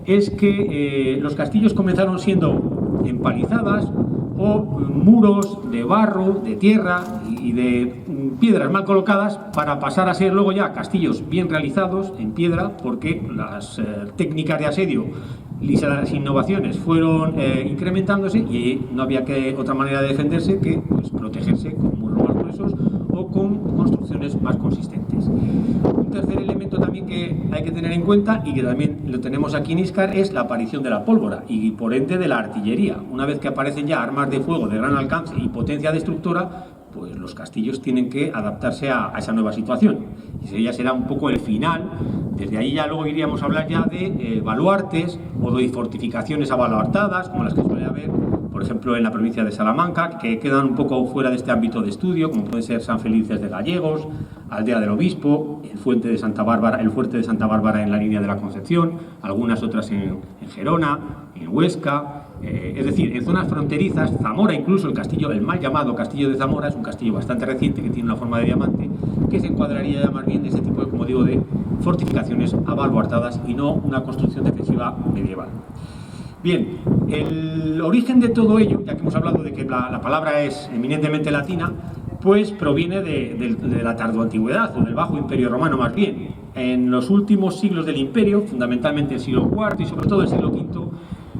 es que los castillos comenzaron siendo empalizadas o muros de barro, de tierra y de piedras mal colocadas, para pasar a ser luego ya castillos bien realizados en piedra, porque las técnicas de asedio y las innovaciones fueron incrementándose y no había otra manera de defenderse que pues, protegerse con muros más gruesos o con construcciones más consistentes. Un tercer elemento también que hay que tener en cuenta, y que también lo tenemos aquí en Íscar, es la aparición de la pólvora y por ende de la artillería. Una vez que aparecen ya armas de fuego de gran alcance y potencia destructora, pues los castillos tienen que adaptarse a esa nueva situación. Y ese ya será un poco el final. Desde ahí ya luego iríamos a hablar ya de baluartes o de fortificaciones abaluartadas, como las que suele haber, por ejemplo, en la provincia de Salamanca, que quedan un poco fuera de este ámbito de estudio, como puede ser San Felices de Gallegos, Aldea del Obispo, el fuerte de Santa Bárbara en la línea de la Concepción, algunas otras en Gerona, en Huesca. Es decir, en zonas fronterizas, Zamora incluso, el mal llamado Castillo de Zamora, es un castillo bastante reciente que tiene una forma de diamante, que se encuadraría ya más bien de ese tipo de, como digo, de fortificaciones abaluartadas y no una construcción defensiva medieval. Bien, el origen de todo ello, ya que hemos hablado de que la palabra es eminentemente latina, pues proviene de la tardoantigüedad o del Bajo Imperio Romano más bien. En los últimos siglos del Imperio, fundamentalmente el siglo IV y sobre todo el siglo V,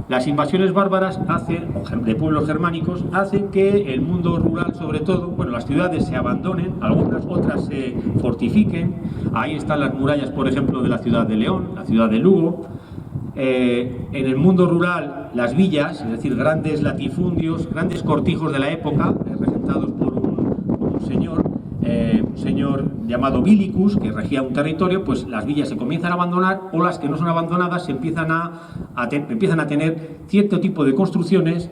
las invasiones bárbaras de pueblos germánicos hacen que el mundo rural, sobre todo, bueno, las ciudades se abandonen, algunas otras se fortifiquen. Ahí están las murallas, por ejemplo, de la ciudad de León, la ciudad de Lugo. En el mundo rural, las villas, es decir, grandes latifundios, grandes cortijos de la época, representados por un señor llamado Vilicus, que regía un territorio, pues las villas se comienzan a abandonar, o las que no son abandonadas se empiezan a tener cierto tipo de construcciones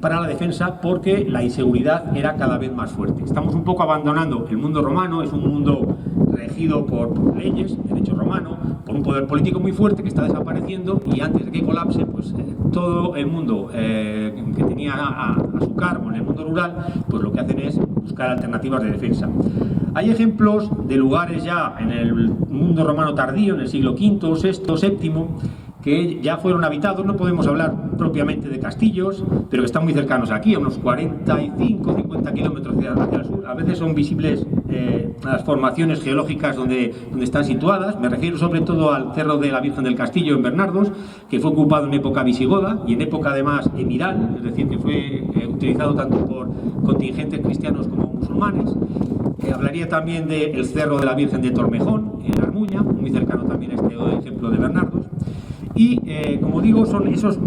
para la defensa, porque la inseguridad era cada vez más fuerte. Estamos un poco abandonando el mundo romano, es un mundo regido por leyes, derecho romano, por un poder político muy fuerte que está desapareciendo, y antes de que colapse, pues todo el mundo que tenía a su cargo en el mundo rural, pues lo que hacen es buscar alternativas de defensa. Hay ejemplos de lugares ya en el mundo romano tardío, en el siglo V, VI, VII, que ya fueron habitados. No podemos hablar propiamente de castillos, pero que están muy cercanos aquí, a unos 45-50 kilómetros hacia el sur. A veces son visibles las formaciones geológicas donde están situadas. Me refiero sobre todo al Cerro de la Virgen del Castillo en Bernardos, que fue ocupado en época visigoda y en época además emiral, es decir, que fue utilizado tanto por contingentes cristianos como musulmanes. Hablaría también del Cerro de la Virgen de Tormejón, en Armuña, muy cercano también a este ejemplo de Bernardos. Y, como digo, son esos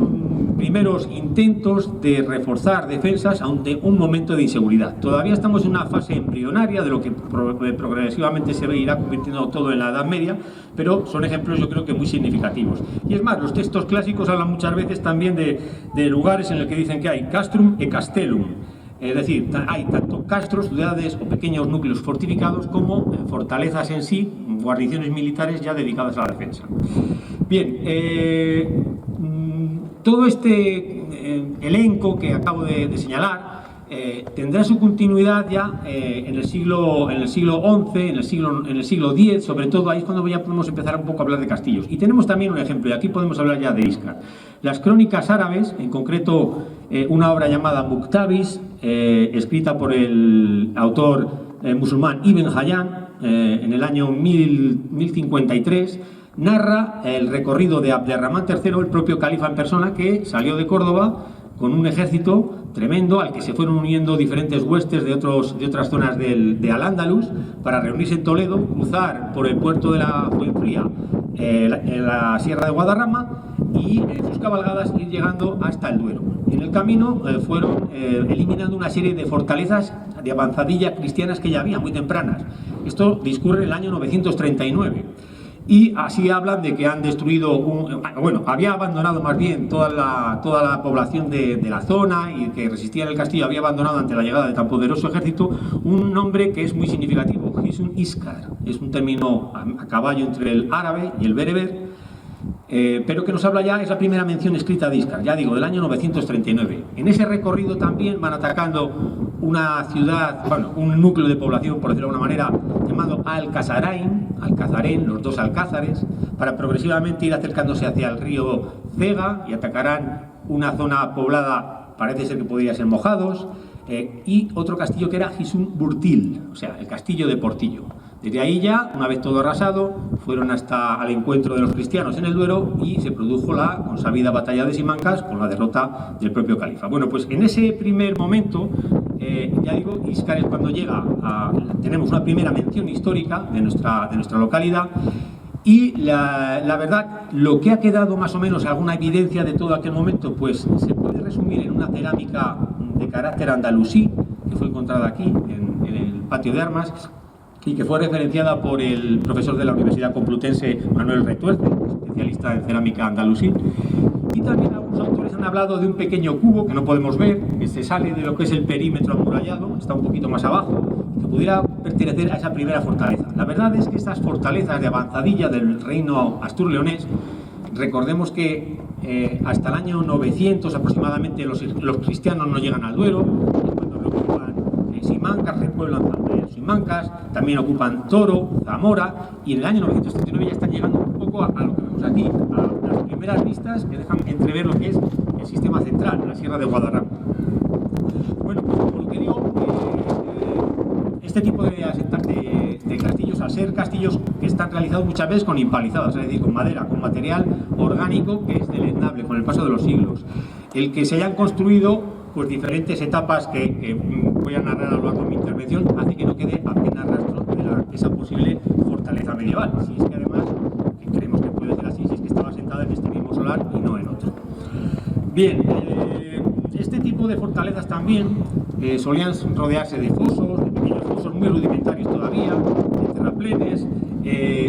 primeros intentos de reforzar defensas ante un momento de inseguridad. Todavía estamos en una fase embrionaria de lo que progresivamente se irá convirtiendo todo en la Edad Media, pero son ejemplos, yo creo, que muy significativos. Y es más, los textos clásicos hablan muchas veces también de lugares en los que dicen que hay castrum e castellum. Es decir, hay tanto castros, ciudades o pequeños núcleos fortificados como fortalezas en sí, guarniciones militares ya dedicadas a la defensa. Bien, todo este elenco que acabo de señalar tendrá su continuidad ya en el siglo XI, en el siglo X, sobre todo. Ahí es cuando ya podemos empezar un poco a hablar de castillos. Y tenemos también un ejemplo, y aquí podemos hablar ya de Iscar. Las crónicas árabes, en concreto una obra llamada Muktabis, escrita por el autor musulmán Ibn Hayyan en el año 1053, narra el recorrido de Abderramán III, el propio califa en persona, que salió de Córdoba con un ejército tremendo al que se fueron uniendo diferentes huestes de otras zonas de Al-Ándalus para reunirse en Toledo, cruzar por el puerto de la Fuenfría, la Sierra de Guadarrama, y en sus cabalgadas ir llegando hasta el Duero. En el camino fueron eliminando una serie de fortalezas de avanzadillas cristianas que ya había, muy tempranas. Esto discurre en el año 939. Y así hablan de que han destruido, había abandonado más bien toda la población de la zona, y que resistía en el castillo había abandonado ante la llegada de tan poderoso ejército un nombre que es muy significativo, Hisun Iscar. Es un término a caballo entre el árabe y el bereber, pero que nos habla ya, es la primera mención escrita de Iscar, ya digo, del año 939. En ese recorrido también van atacando una ciudad, un núcleo de población, por decirlo de alguna manera, llamado Alcazarén, los dos alcázares, para progresivamente ir acercándose hacia el río Cega, y atacarán una zona poblada, parece ser que podría ser Mojados, y otro castillo que era Hisun Burtil, o sea, el castillo de Portillo. Desde ahí ya, una vez todo arrasado, fueron hasta al encuentro de los cristianos en el Duero y se produjo la consabida batalla de Simancas con la derrota del propio califa. Bueno, pues en ese primer momento, ya digo, Iscar es cuando llega tenemos una primera mención histórica de nuestra localidad. Y la verdad, lo que ha quedado más o menos alguna evidencia de todo aquel momento, pues se puede resumir en una cerámica de carácter andalusí, que fue encontrada aquí, en el patio de armas, y que fue referenciada por el profesor de la Universidad Complutense, Manuel Retuerce, especialista en cerámica andalusí. Y también algunos autores han hablado de un pequeño cubo que no podemos ver, que se sale de lo que es el perímetro amurallado, está un poquito más abajo, que pudiera pertenecer a esa primera fortaleza. La verdad es que estas fortalezas de avanzadilla del reino astur-leonés, recordemos que hasta el año 900 aproximadamente los cristianos no llegan al Duero, es cuando ocupan Simancas, repueblan Simancas, también ocupan Toro, Zamora, y en el año 939 ya están llegando un poco a lo que vemos aquí, a las primeras vistas que dejan entrever lo que es el sistema central, la Sierra de Guadarrama. Bueno, pues por lo que digo, este tipo de castillos, al ser castillos que están realizados muchas veces con impalizadas, es decir, con madera, con material orgánico que es deleznable con el paso de los siglos, el que se hayan construido pues diferentes etapas que voy a narrar a lo largo de mi intervención, hace que no quede apenas rastro de esa posible fortaleza medieval, si es que además, que creemos que puede ser así, si es que estaba asentada en este mismo solar y no en otro. Bien, este tipo de fortalezas también solían rodearse de fosos, de pequeños fosos muy rudimentarios todavía, de terraplenes,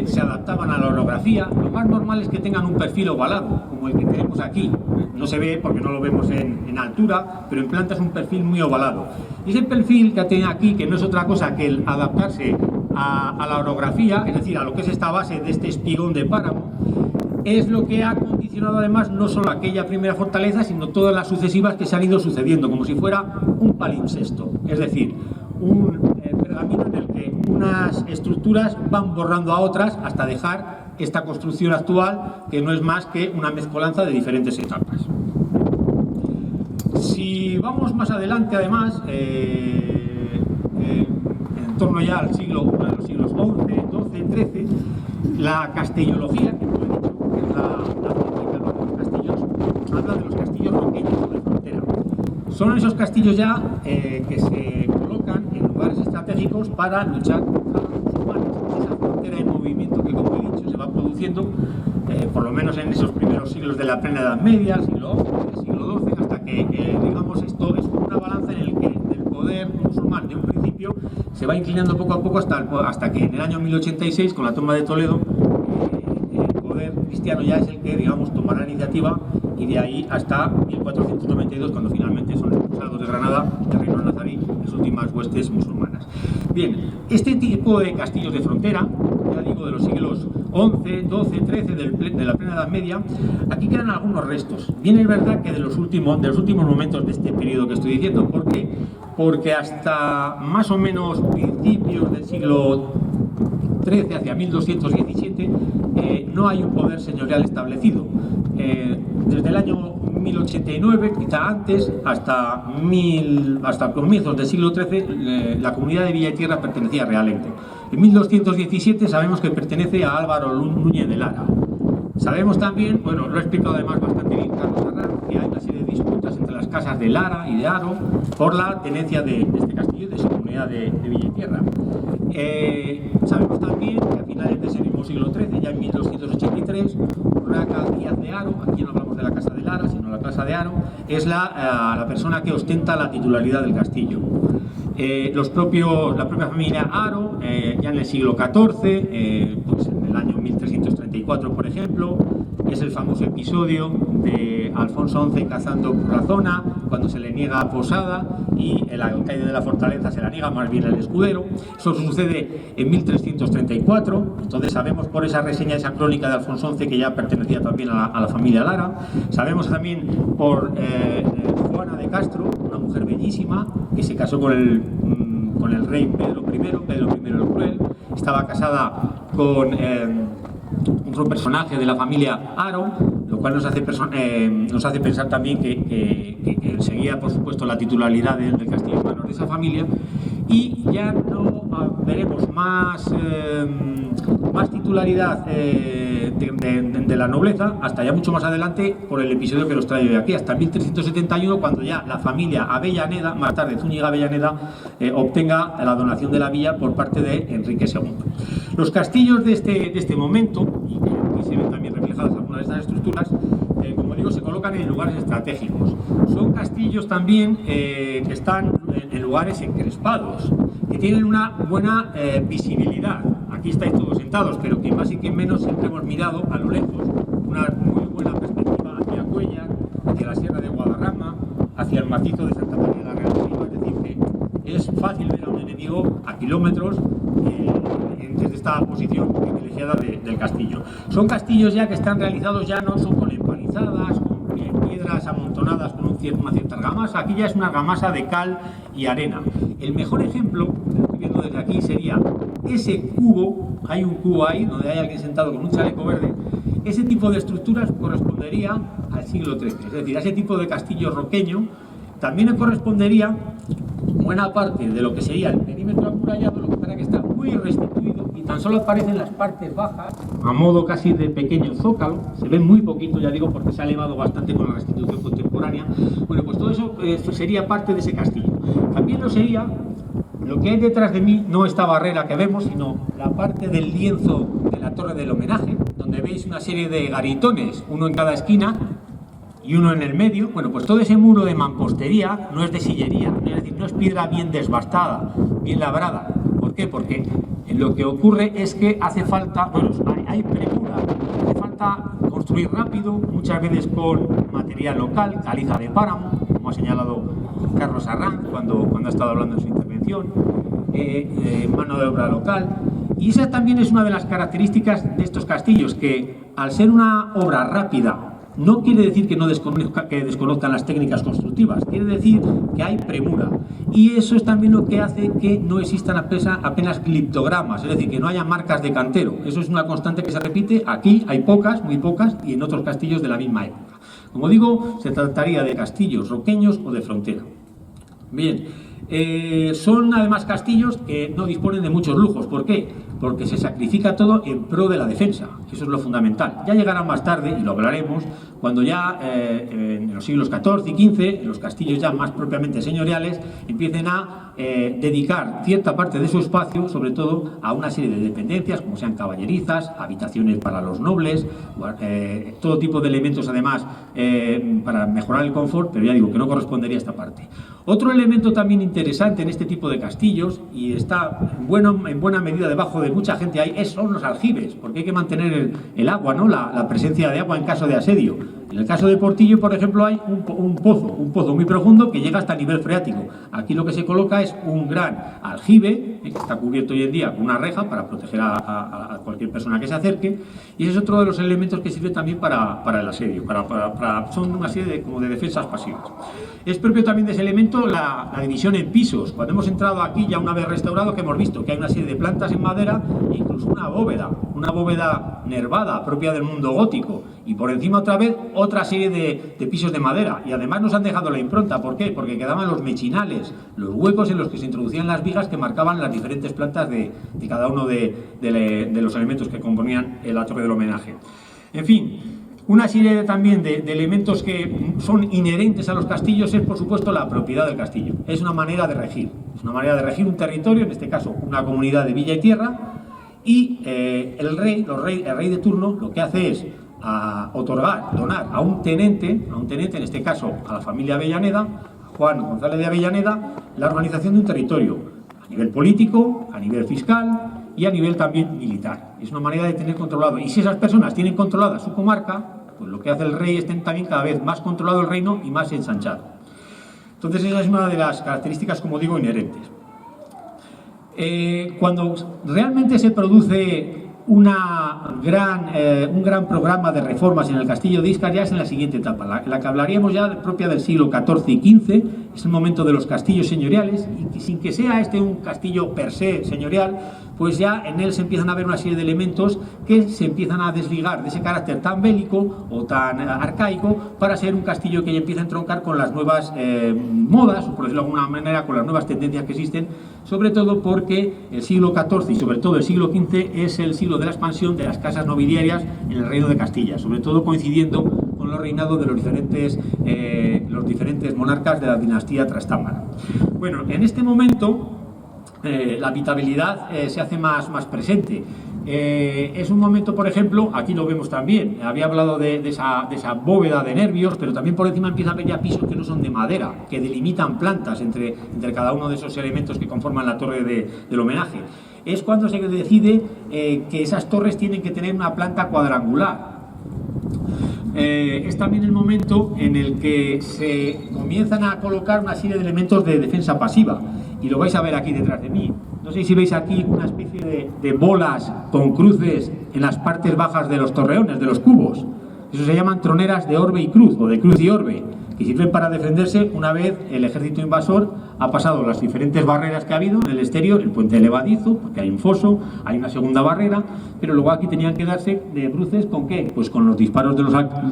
se adaptaban a la orografía. Lo más normal es que tengan un perfil ovalado, como el que tenemos aquí. No se ve porque no lo vemos en altura, pero en planta es un perfil muy ovalado. Y ese perfil que tiene aquí, que no es otra cosa que el adaptarse a la orografía, es decir, a lo que es esta base de este espigón de páramo, es lo que ha condicionado además no solo aquella primera fortaleza, sino todas las sucesivas que se han ido sucediendo, como si fuera un palimpsesto, es decir, un pergamino en el que unas estructuras van borrando a otras hasta dejar esta construcción actual, que no es más que una mezcolanza de diferentes etapas. Si vamos más adelante, además, en torno ya al siglo, a los siglos XI, XII, XIII, la castellología, que como he dicho, que es la técnica de los castillos, habla de los castillos roqueños de frontera. Son esos castillos ya que se colocan en lugares estratégicos para luchar contra los musulmanes. Esa frontera en movimiento que, como he dicho, se va produciendo por lo menos en esos primeros siglos de la plena Edad Media, siglo XI, siglo XII, hasta que, digamos, esto es como una balanza en el que el poder musulmán de un principio se va inclinando poco a poco hasta que en el año 1086, con la toma de Toledo, el poder cristiano ya es el que, digamos, tomará la iniciativa, y de ahí hasta 1492, cuando finalmente son expulsados de Granada, del reino nazarí, las últimas huestes musulmanas. Bien, este tipo de castillos de frontera, ya digo, de los siglos XI, XII, XIII, de la plena Edad Media, aquí quedan algunos restos. Bien, es verdad que de los últimos momentos de este periodo que estoy diciendo. ¿Por qué? Porque hasta más o menos principios del siglo XIII, hacia 1217, no hay un poder señorial establecido. Desde el año 1089, quizá antes, hasta comienzos del siglo XIII, la comunidad de Villa y Tierra pertenecía a Realengo. En 1217 sabemos que pertenece a Álvaro Núñez de Lara. Sabemos también, bueno, lo ha explicado además bastante bien Carlos Arran, que hay una serie de disputas entre las casas de Lara y de Haro por la tenencia de este castillo y de su comunidad de Villa y Tierra. Sabemos también que a finales de ese mismo siglo XIII, ya en 1283, Urraca Díaz de Haro, aquí no hablamos de la casa de Lara, sino la casa de Haro, es la persona que ostenta la titularidad del castillo. La propia familia Haro, ya en el siglo XIV, pues en el año 1334, por ejemplo, es el famoso episodio de Alfonso XI cazando por la zona, cuando se le niega posada y el alcaide de la fortaleza se la niega más bien el escudero. Eso sucede en 1334, entonces sabemos por esa reseña, esa crónica de Alfonso XI, que ya pertenecía también a la familia Lara. Sabemos también por Juana de Castro, una mujer bellísima, que se casó con el rey Pedro I el Cruel. Estaba casada con otro personaje de la familia Haro, lo cual nos hace pensar también que seguía, por supuesto, la titularidad del castillo en manos de esa familia. Y ya no veremos más titularidad de la nobleza hasta ya mucho más adelante, por el episodio que nos trae aquí, hasta 1371, cuando ya la familia Avellaneda, más tarde Zúñiga Avellaneda, obtenga la donación de la villa por parte de Enrique II. Los castillos de este momento, y que aquí se ven también reflejadas algunas de estas estructuras, como digo, se colocan en lugares estratégicos. Son castillos también que están en lugares encrespados, que tienen una buena visibilidad. Aquí estáis todos sentados, pero quien más y quien menos siempre hemos mirado a lo lejos, una muy buena perspectiva hacia Cuéllar, hacia la Sierra de Guadarrama, hacia el macizo de Santa María de la Real. Es decir, que es fácil ver a un enemigo digo, a kilómetros desde esta posición privilegiada del castillo. Son castillos ya que están realizados, ya no son con empalizadas, con piedras amontonadas con una cierta argamasa. Aquí ya es una argamasa de cal y arena. El mejor ejemplo, lo estoy viendo desde aquí, sería ese cubo. Hay un cubo ahí donde hay alguien sentado con un chaleco verde. Ese tipo de estructuras correspondería al siglo XIII, es decir, a ese tipo de castillo roqueño. También correspondería buena parte de lo que sería el perímetro amurallado, lo que pasa que está muy restituido y tan solo aparecen las partes bajas, a modo casi de pequeño zócalo. Se ve muy poquito, ya digo, porque se ha elevado bastante con la restitución contemporánea. Bueno, pues todo eso sería parte de ese castillo. También lo sería lo que hay detrás de mí, no esta barrera que vemos, sino la parte del lienzo de la Torre del Homenaje, donde veis una serie de garitones, uno en cada esquina y uno en el medio. Bueno, pues todo ese muro de mampostería no es de sillería, es decir, no es piedra bien desbastada, bien labrada. ¿Por qué? Porque lo que ocurre es que hace falta, bueno, hay premura, hace falta construir rápido, muchas veces con material local, caliza de páramo, como ha señalado Carlos Arranz cuando ha estado hablando en su intervención, mano de obra local. Y esa también es una de las características de estos castillos, que al ser una obra rápida, no quiere decir que desconozcan las técnicas constructivas, quiere decir que hay premura. Y eso es también lo que hace que no existan apenas criptogramas, es decir, que no haya marcas de cantero. Eso es una constante que se repite. Aquí hay pocas, muy pocas, y en otros castillos de la misma época. Como digo, se trataría de castillos roqueños o de frontera. Bien, son además castillos que no disponen de muchos lujos. ¿Por qué? Porque se sacrifica todo en pro de la defensa. Eso es lo fundamental. Ya llegará más tarde, y lo hablaremos, cuando ya en los siglos XIV y XV, los castillos ya más propiamente señoriales empiecen a dedicar cierta parte de su espacio, sobre todo a una serie de dependencias, como sean caballerizas, habitaciones para los nobles, todo tipo de elementos además para mejorar el confort, pero ya digo que no correspondería a esta parte. Otro elemento también interesante en este tipo de castillos, y está en buena medida debajo de mucha gente ahí, son los aljibes, porque hay que mantener el agua, ¿no? La presencia de agua en caso de asedio. En el caso de Portillo, por ejemplo, hay un pozo muy profundo que llega hasta el nivel freático. Aquí lo que se coloca es un gran aljibe, que está cubierto hoy en día con una reja para proteger a cualquier persona que se acerque, y ese es otro de los elementos que sirve también para el asedio, son una serie como de defensas pasivas. Es propio también de ese elemento la división en pisos. Cuando hemos entrado aquí, ya una vez restaurado, que hemos visto que hay una serie de plantas en madera e incluso una bóveda nervada propia del mundo gótico, y por encima otra vez otra serie de pisos de madera, y además nos han dejado la impronta. ¿Por qué? Porque quedaban los mechinales, los huecos en los que se introducían las vigas que marcaban las diferentes plantas de cada uno de los elementos que componían la Torre del Homenaje. En fin, una serie también de elementos que son inherentes a los castillos es, por supuesto, la propiedad del castillo. Es una manera de regir, un territorio, en este caso una comunidad de villa y tierra, y el rey de turno lo que hace es donar a un tenente, en este caso a la familia Avellaneda, Juan González de Avellaneda, la organización de un territorio a nivel político, a nivel fiscal y a nivel también militar. Es una manera de tener controlado, y si esas personas tienen controlada su comarca, pues lo que hace el rey es tener también cada vez más controlado el reino y más ensanchado. Entonces esa es una de las características, como digo, inherentes. Cuando realmente se produce un gran programa de reformas en el castillo de Íscar, ya es en la siguiente etapa, la que hablaríamos ya propia del siglo XIV y XV, es el momento de los castillos señoriales, y sin que sea un castillo per se señorial, pues ya en él se empiezan a ver una serie de elementos que se empiezan a desligar de ese carácter tan bélico o tan arcaico para ser un castillo que ya empieza a entroncar con las nuevas modas, por decirlo de alguna manera, con las nuevas tendencias que existen, sobre todo porque el siglo XIV y sobre todo el siglo XV es el siglo de la expansión de las casas nobiliarias en el reino de Castilla, sobre todo coincidiendo con los reinados de los diferentes monarcas de la dinastía trastámara. Bueno, en este momento la habitabilidad se hace más presente. Es un momento, por ejemplo, aquí lo vemos también, había hablado de esa bóveda de nervios, pero también por encima empieza a haber ya pisos que no son de madera, que delimitan plantas entre cada uno de esos elementos que conforman la torre del homenaje. Es cuando se decide que esas torres tienen que tener una planta cuadrangular. Es también el momento en el que se comienzan a colocar una serie de elementos de defensa pasiva. y lo vais a ver aquí detrás de mí. No sé si veis aquí una especie de bolas con cruces en las partes bajas de los torreones, de los cubos. Eso se llaman troneras de orbe y cruz, o de cruz y orbe, que sirven para defenderse una vez el ejército invasor ha pasado las diferentes barreras que ha habido en el exterior, el puente levadizo, porque hay un foso, hay una segunda barrera, pero luego aquí tenían que darse de bruces ¿con qué? Pues con los disparos de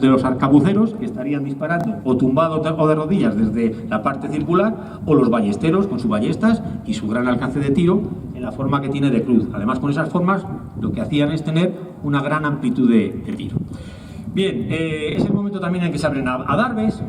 los arcabuceros, que estarían disparando o tumbados o de rodillas desde la parte circular, o los ballesteros con sus ballestas y su gran alcance de tiro en la forma que tiene de cruz. Además, con esas formas lo que hacían es tener una gran amplitud de tiro. Bien, es el momento también en que se abren adarves.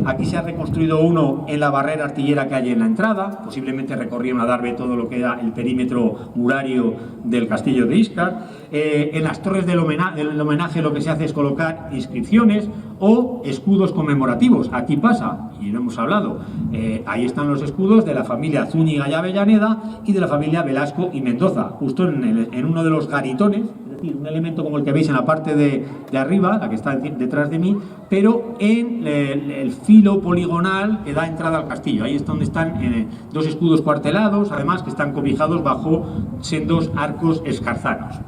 Aquí se ha reconstruido uno en la barrera artillera que hay en la entrada. Posiblemente recorría un adarve todo lo que era el perímetro murario del castillo de Íscar. En las torres del homenaje lo que se hace es colocar inscripciones o escudos conmemorativos. Aquí pasa, y lo hemos hablado, ahí están los escudos de la familia Zúñiga y Avellaneda y de la familia Velasco y Mendoza, justo en uno de los garitones, es decir, un elemento como el que veis en la parte de arriba, la que está detrás de mí, pero en el filo poligonal que da entrada al castillo. Ahí es donde están dos escudos cuartelados, además que están cobijados bajo sendos arcos escarzanos.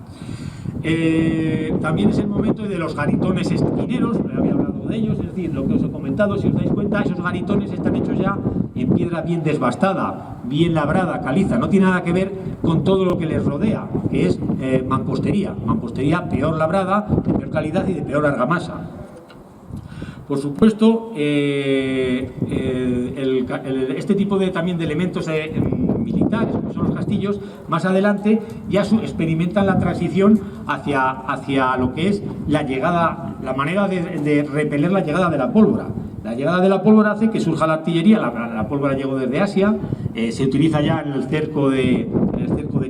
También es el momento de los garitones esquineros, había hablado de ellos, es decir, lo que os he comentado, si os dais cuenta, esos garitones están hechos ya en piedra bien desbastada, bien labrada, caliza, no tiene nada que ver con todo lo que les rodea, que es mampostería peor labrada, de peor calidad y de peor argamasa. Por supuesto, este tipo también de elementos militares, como son los castillos, más adelante ya experimentan la transición hacia lo que es la llegada, la manera de repeler la llegada de la pólvora. La llegada de la pólvora hace que surja la artillería, la pólvora llegó desde Asia, se utiliza ya en el cerco de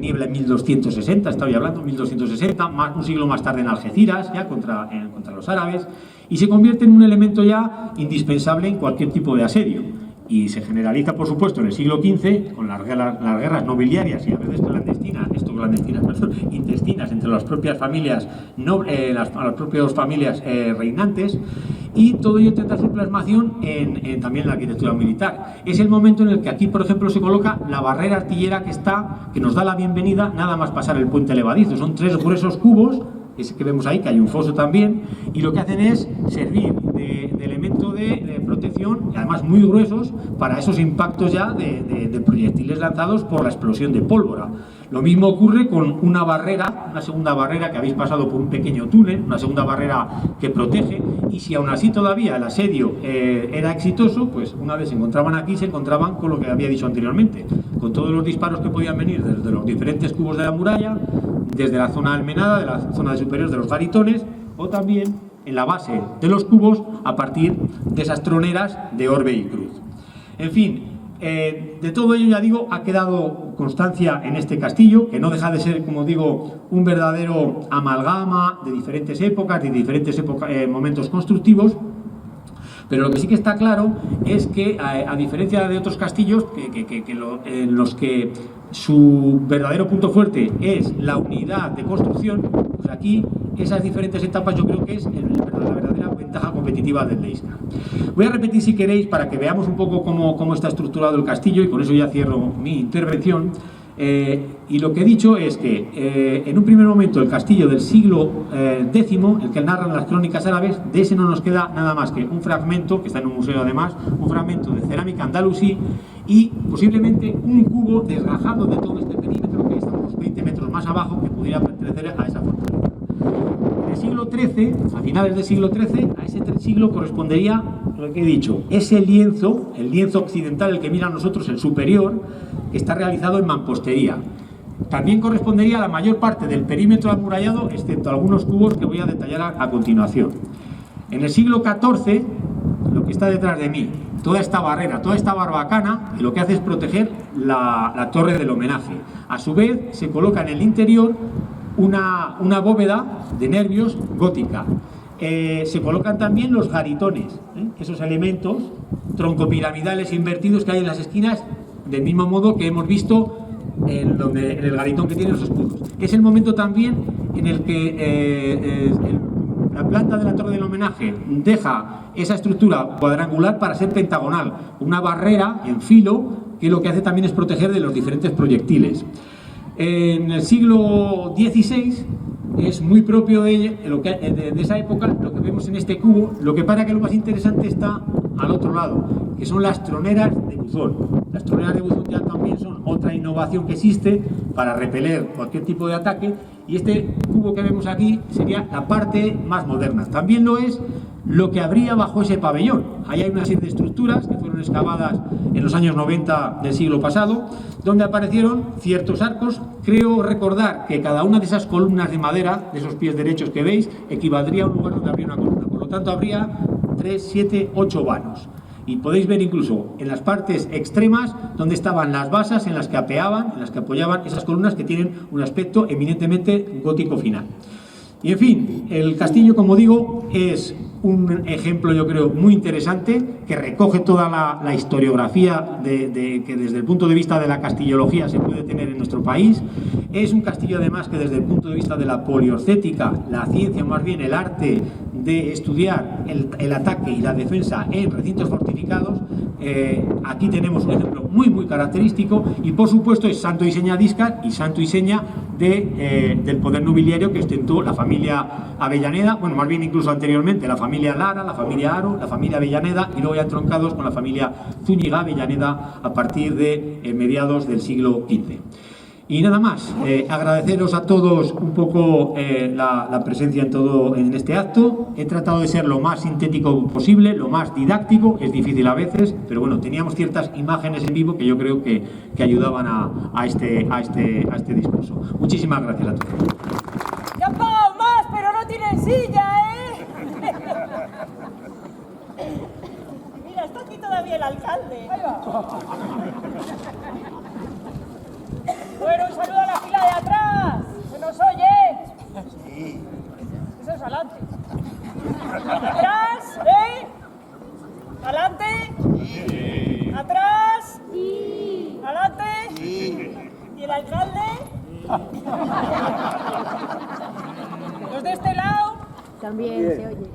niebla en 1260, estoy hablando, 1260, un siglo más tarde en Algeciras, ya contra los árabes, y se convierte en un elemento ya indispensable en cualquier tipo de asedio. Y se generaliza, por supuesto, en el siglo XV, con las guerras nobiliarias y a veces intestinas entre las propias familias, las propias familias reinantes, y todo ello tendrá su plasmación también en la arquitectura militar. Es el momento en el que aquí, por ejemplo, se coloca la barrera artillera que nos da la bienvenida nada más pasar el puente levadizo. Son 3 gruesos cubos, ese que vemos ahí, que hay un foso también, y lo que hacen es servir de elemento de protección, y además muy gruesos, para esos impactos ya de proyectiles lanzados por la explosión de pólvora. Lo mismo ocurre con una segunda barrera que habéis pasado por un pequeño túnel, una segunda barrera que protege, y si aún así todavía el asedio era exitoso, pues una vez se encontraban aquí, se encontraban con lo que había dicho anteriormente, con todos los disparos que podían venir desde los diferentes cubos de la muralla, desde la zona almenada, de la zona superior de los garitones, o también en la base de los cubos a partir de esas troneras de orbe y cruz. En fin, de todo ello, ya digo, ha quedado constancia en este castillo, que no deja de ser, como digo, un verdadero amalgama de diferentes épocas, momentos constructivos. Pero lo que sí que está claro es que, a diferencia de otros castillos en los que su verdadero punto fuerte es la unidad de construcción, pues aquí esas diferentes etapas yo creo que es la verdadera ventaja competitiva del de Íscar. Voy a repetir, si queréis, para que veamos un poco cómo está estructurado el castillo, y con eso ya cierro mi intervención. Y lo que he dicho es que en un primer momento el castillo del siglo X, el que narran las crónicas árabes, de ese no nos queda nada más que un fragmento, que está en un museo además, un fragmento de cerámica andalusí y posiblemente un cubo desgajado de todo este perímetro, que está unos 20 metros más abajo, que pudiera pertenecer a esa fortaleza. En el siglo XIII, a finales del siglo XIII, a ese siglo correspondería lo que he dicho, ese lienzo, el lienzo occidental, el que mira a nosotros, el superior, que está realizado en mampostería. También correspondería a la mayor parte del perímetro amurallado, excepto algunos cubos que voy a detallar a continuación. En el siglo XIV, lo que está detrás de mí, toda esta barrera, toda esta barbacana, lo que hace es proteger la torre del homenaje. A su vez, se coloca en el interior una bóveda de nervios gótica. Se colocan también los garitones, esos elementos troncopiramidales invertidos que hay en las esquinas, del mismo modo que hemos visto en el garitón que tiene los escudos. Es el momento también en el que la planta de la torre del homenaje deja esa estructura cuadrangular para ser pentagonal, una barrera en filo que lo que hace también es proteger de los diferentes proyectiles. En el siglo XVI es muy propio de esa época lo que vemos en este cubo. Lo que pasa que lo más interesante está al otro lado, que son las troneras de buzón. Las troneras de buzón ya también son otra innovación que existe para repeler cualquier tipo de ataque, y este cubo que vemos aquí sería la parte más moderna. También lo es lo que habría bajo ese pabellón. Ahí hay una serie de estructuras que fueron excavadas en los años 90 del siglo pasado, donde aparecieron ciertos arcos. Creo recordar que cada una de esas columnas de madera, de esos pies derechos que veis, equivaldría a un lugar donde habría una columna. Por lo tanto, habría 3, 7, 8 vanos. Y podéis ver incluso en las partes extremas donde estaban las basas en las que apeaban, en las que apoyaban esas columnas que tienen un aspecto eminentemente gótico final. Y en fin, el castillo, como digo, es un ejemplo, yo creo, muy interesante, que recoge toda la historiografía que desde el punto de vista de la castillología se puede tener en nuestro país. Es un castillo, además, que desde el punto de vista de la poliorcética, la ciencia, más bien el arte de estudiar el ataque y la defensa en recintos fortificados, aquí tenemos un ejemplo muy característico, y por supuesto es santo y seña de Íscar y santo y seña del poder nobiliario que ostentó la familia Avellaneda, bueno, más bien incluso anteriormente la familia Lara, la familia Haro, la familia Avellaneda, y luego ya entroncados con la familia Zúñiga Avellaneda a partir de mediados del siglo XV. Y nada más, agradeceros a todos un poco la presencia en este acto. He tratado de ser lo más sintético posible, lo más didáctico, es difícil a veces, pero bueno, teníamos ciertas imágenes en vivo que yo creo que ayudaban a este discurso. Muchísimas gracias a todos. ¡Ya han pagado más, pero no tienen silla, eh! Mira, está aquí todavía el alcalde. Ahí va. Bueno, un saludo a la fila de atrás. ¿Se nos oye? Sí. Eso es adelante. ¿Atrás? ¿Eh? ¿Adelante? Sí. ¿Atrás? Sí. ¿Adelante? Sí. ¿Y el alcalde? ¿Los de este lado? También se oye.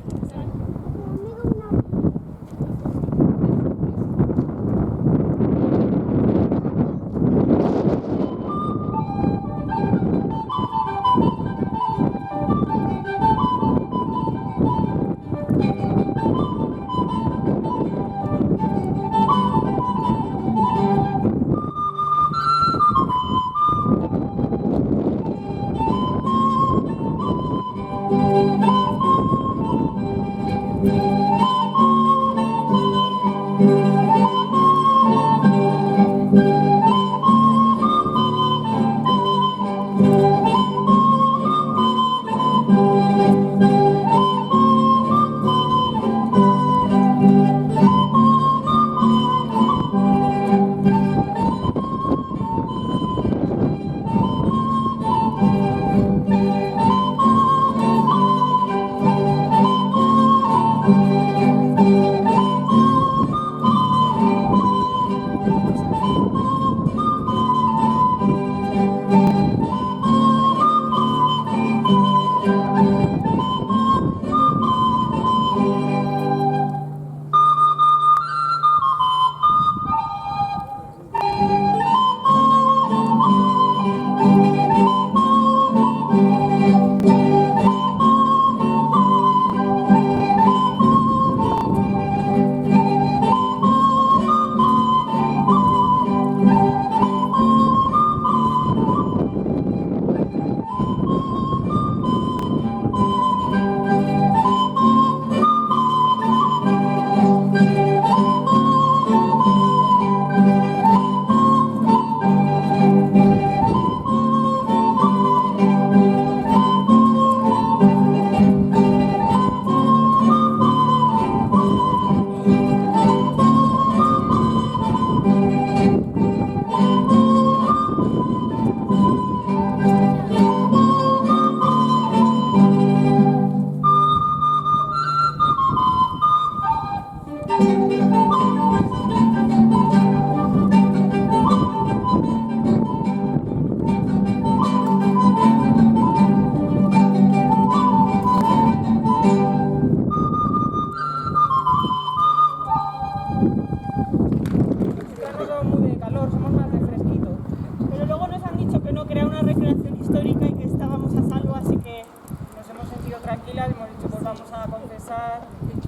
vamos a confesar,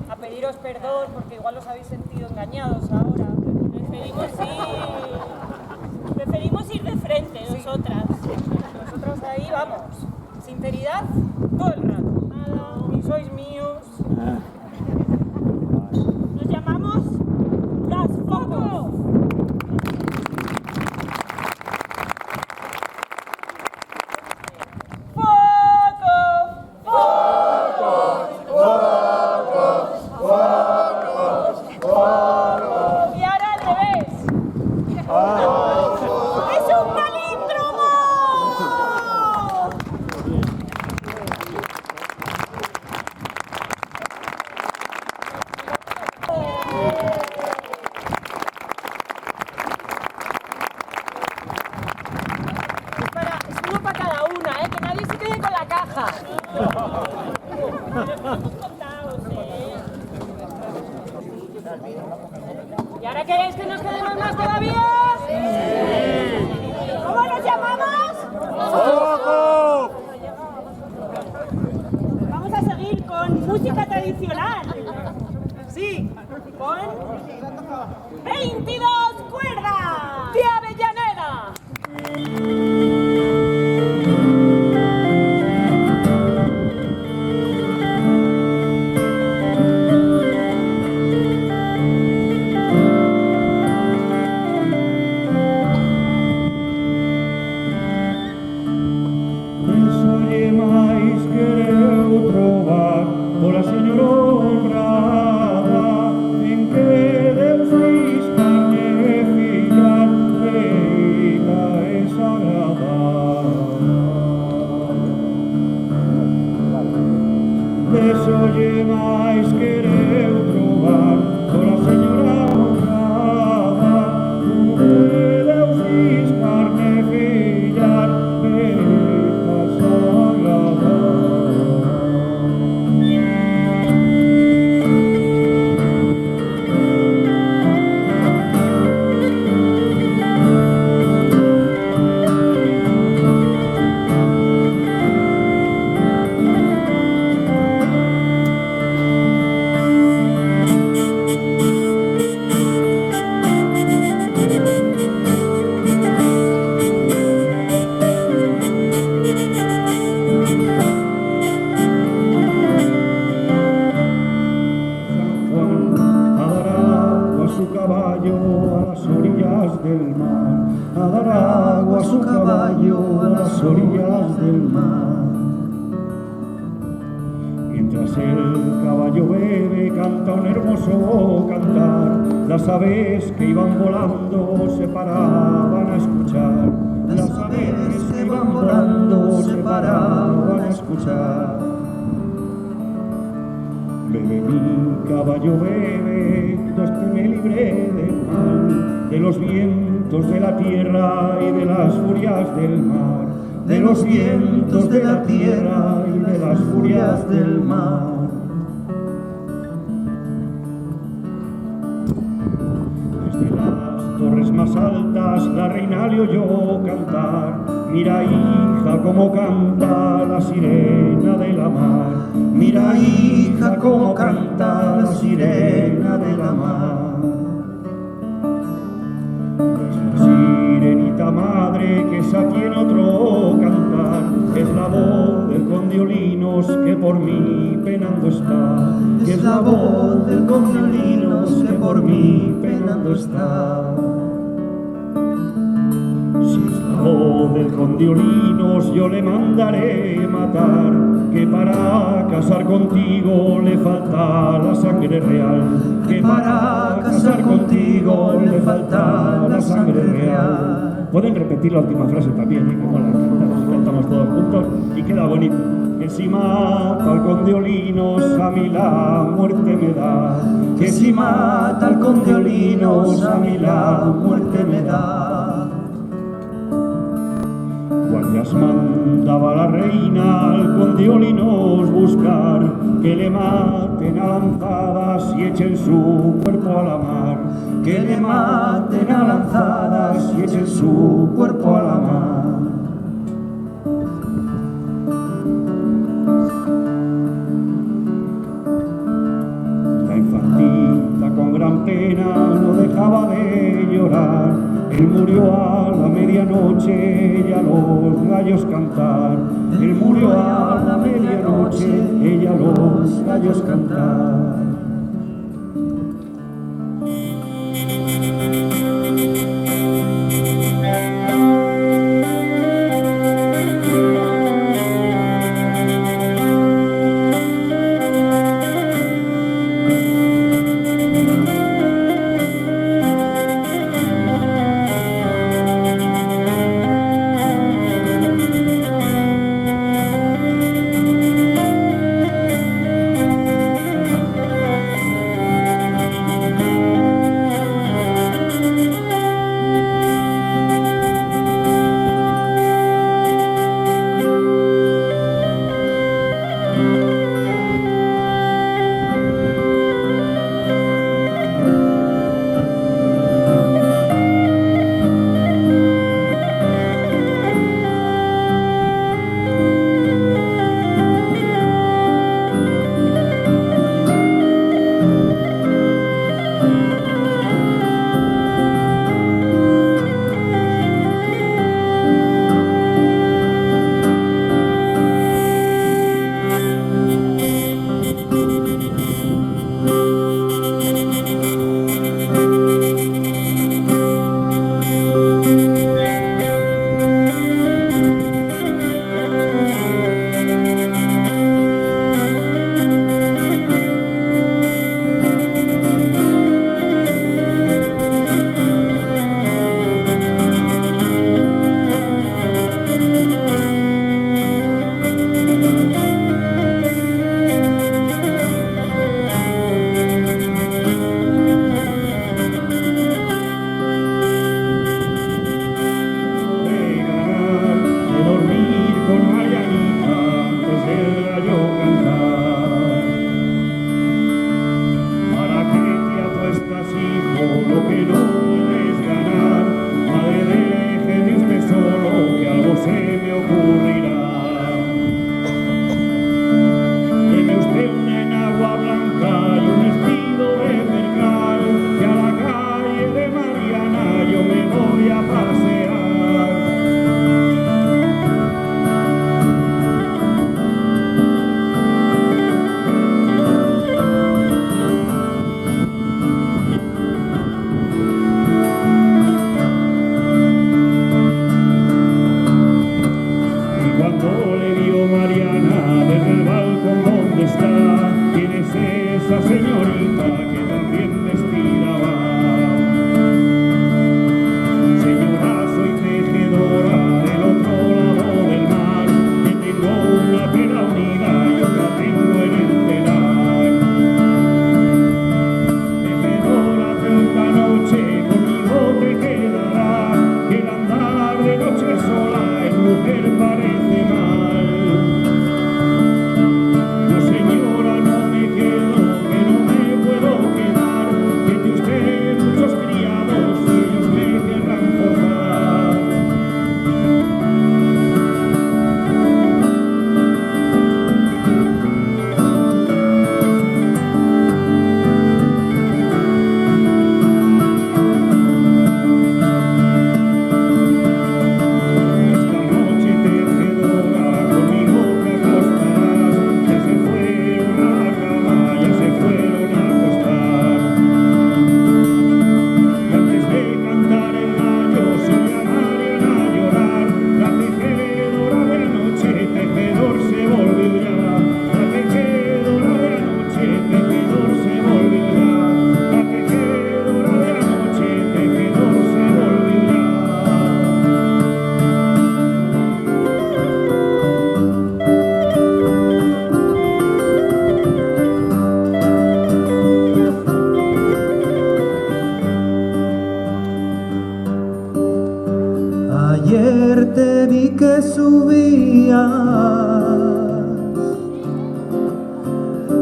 a pediros perdón, porque igual os habéis sentido engañados ahora. Preferimos ir de frente, nosotras. Nosotros ahí vamos. Sinceridad todo el rato. Nada, ni sois míos. Nos llamamos Las Focos. Y ahora al revés. ¡Es un palíndromo! Es uno para cada una, que nadie se quede con la caja. ¿Y ahora queréis que nos quedemos más todavía? ¡Sí! ¿Cómo nos llamamos? ¡Foco! Vamos a seguir con música tradicional. Sí, con 22 cuerdas. ¡De Avellaneda! Mientras el caballo bebe, canta un hermoso cantar. Las aves que iban volando se paraban a escuchar. Las aves que iban volando se paraban a escuchar. Bebe mi caballo, bebe, estéme libre del mal, de los vientos de la tierra y de las furias del mar. De los vientos de la tierra y de las furias del mar. Desde las torres más altas la reina le oyó cantar. Mira, hija, cómo canta la sirena de la mar. Mira, hija, cómo canta la sirena de la mar. Sirenita madre que esa tiene otro cantar, es la voz del condiolinos que por mí penando está, que es la voz del condiolinos que por mí penando está. Si es la voz del condiolinos yo le mandaré matar, que para casar contigo le falta la sangre real, que para casar contigo le falta la sangre real. Pueden repetir la última frase también, que mola, cantamos todos juntos y queda bonito. Que si mata al condiolinos a mí la muerte me da, que si mata al condiolinos a mí la muerte me da. Guardias mandaba la reina al condiolinos buscar, que le maten a lanzadas y echen su cuerpo a la mar, que le maten a lanzadas y echen su cuerpo a la mar. Él murió a la medianoche, ella los gallos cantar. Él murió a la medianoche, ella los gallos cantar.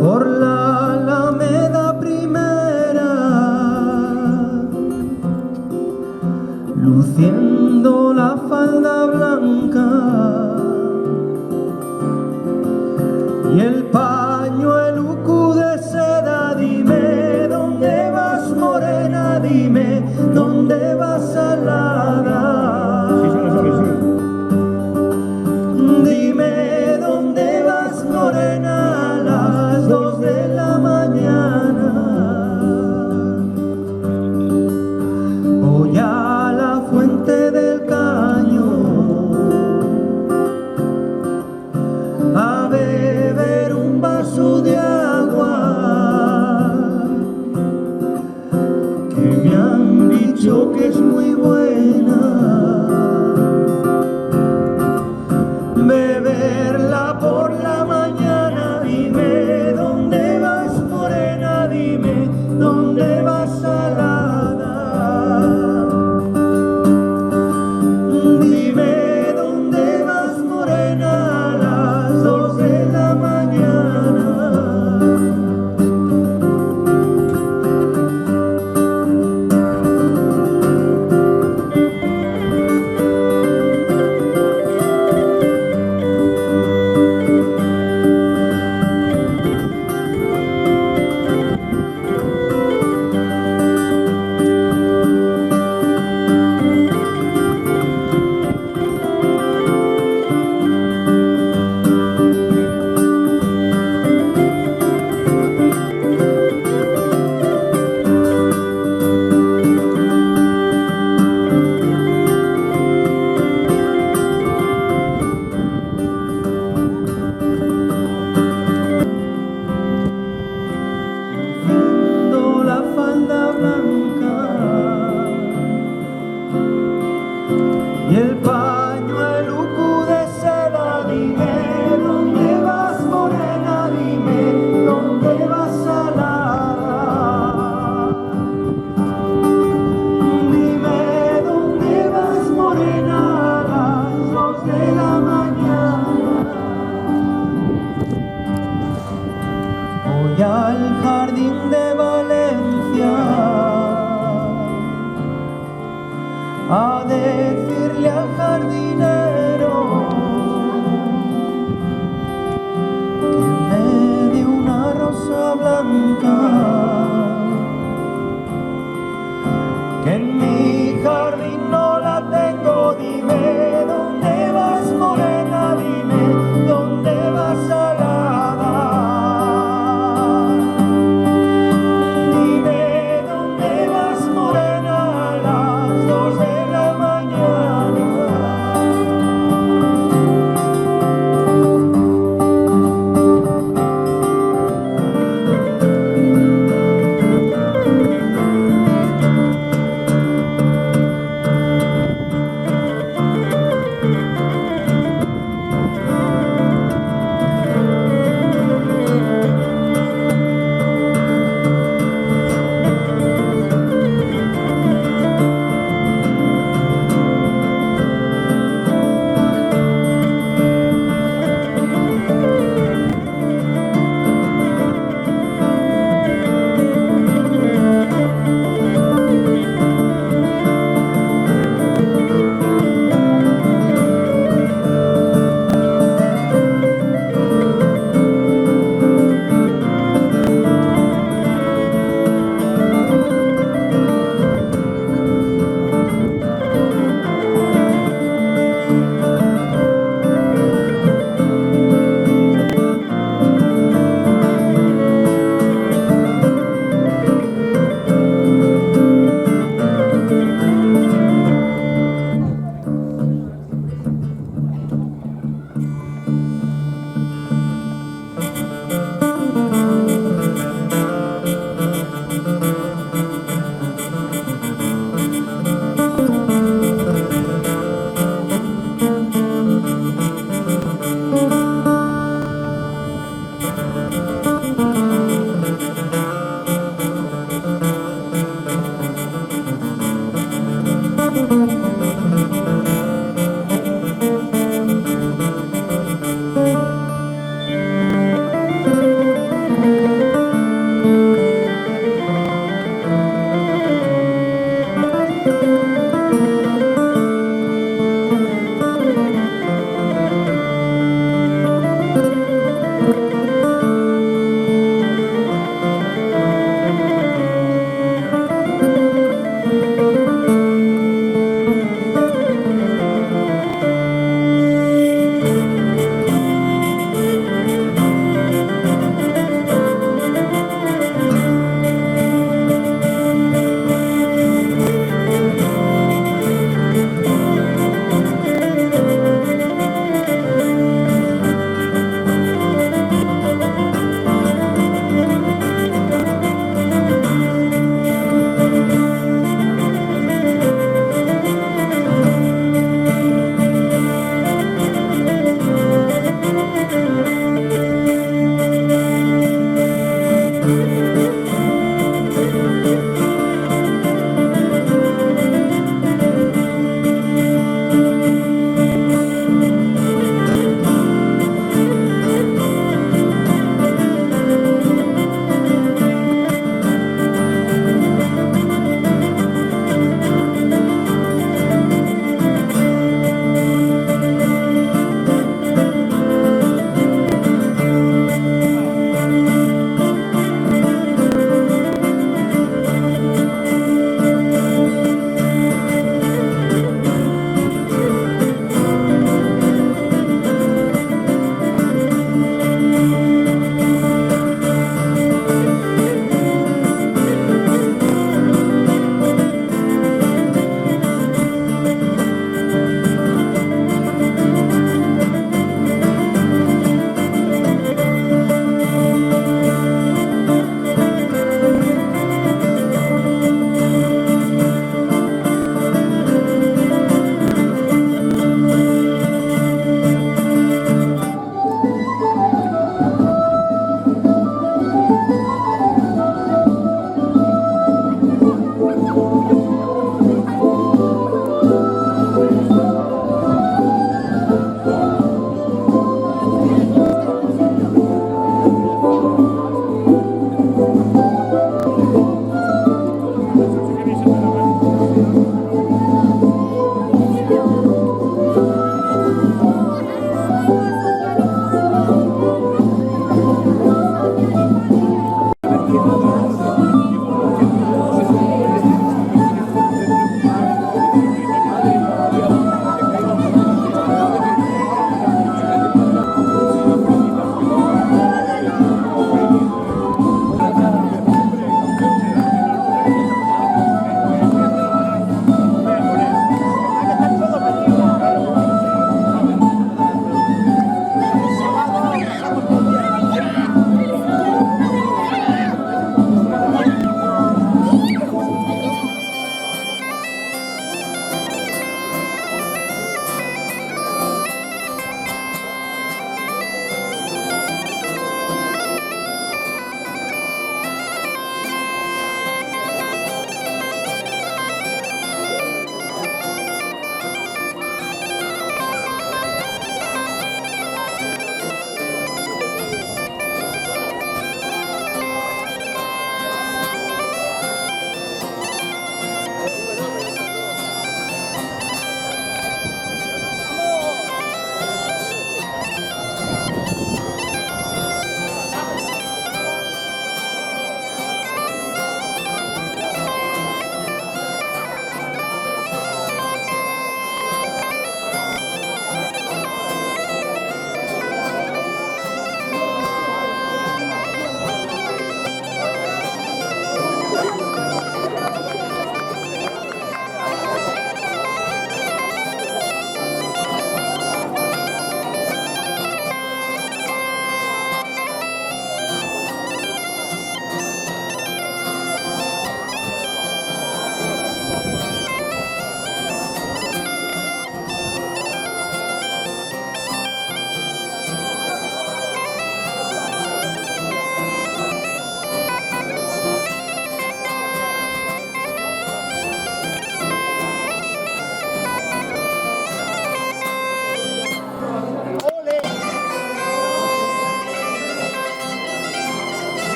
por la Alameda Primera, luciendo la falda blanca y el pañuelo de seda. Dime dónde vas, morena, dime dónde vas a la dicho que es muy buena. Beberla por la mañana, dime dónde vas morena, dime dónde vas salada. Dime dónde vas morena a las 2 de la mañana. La falda blanca y el pañuelo de seda, dime dónde vas morena, dime dónde vas salada. Dime dónde vas morena a las 2 de la mañana. Voy al jardín de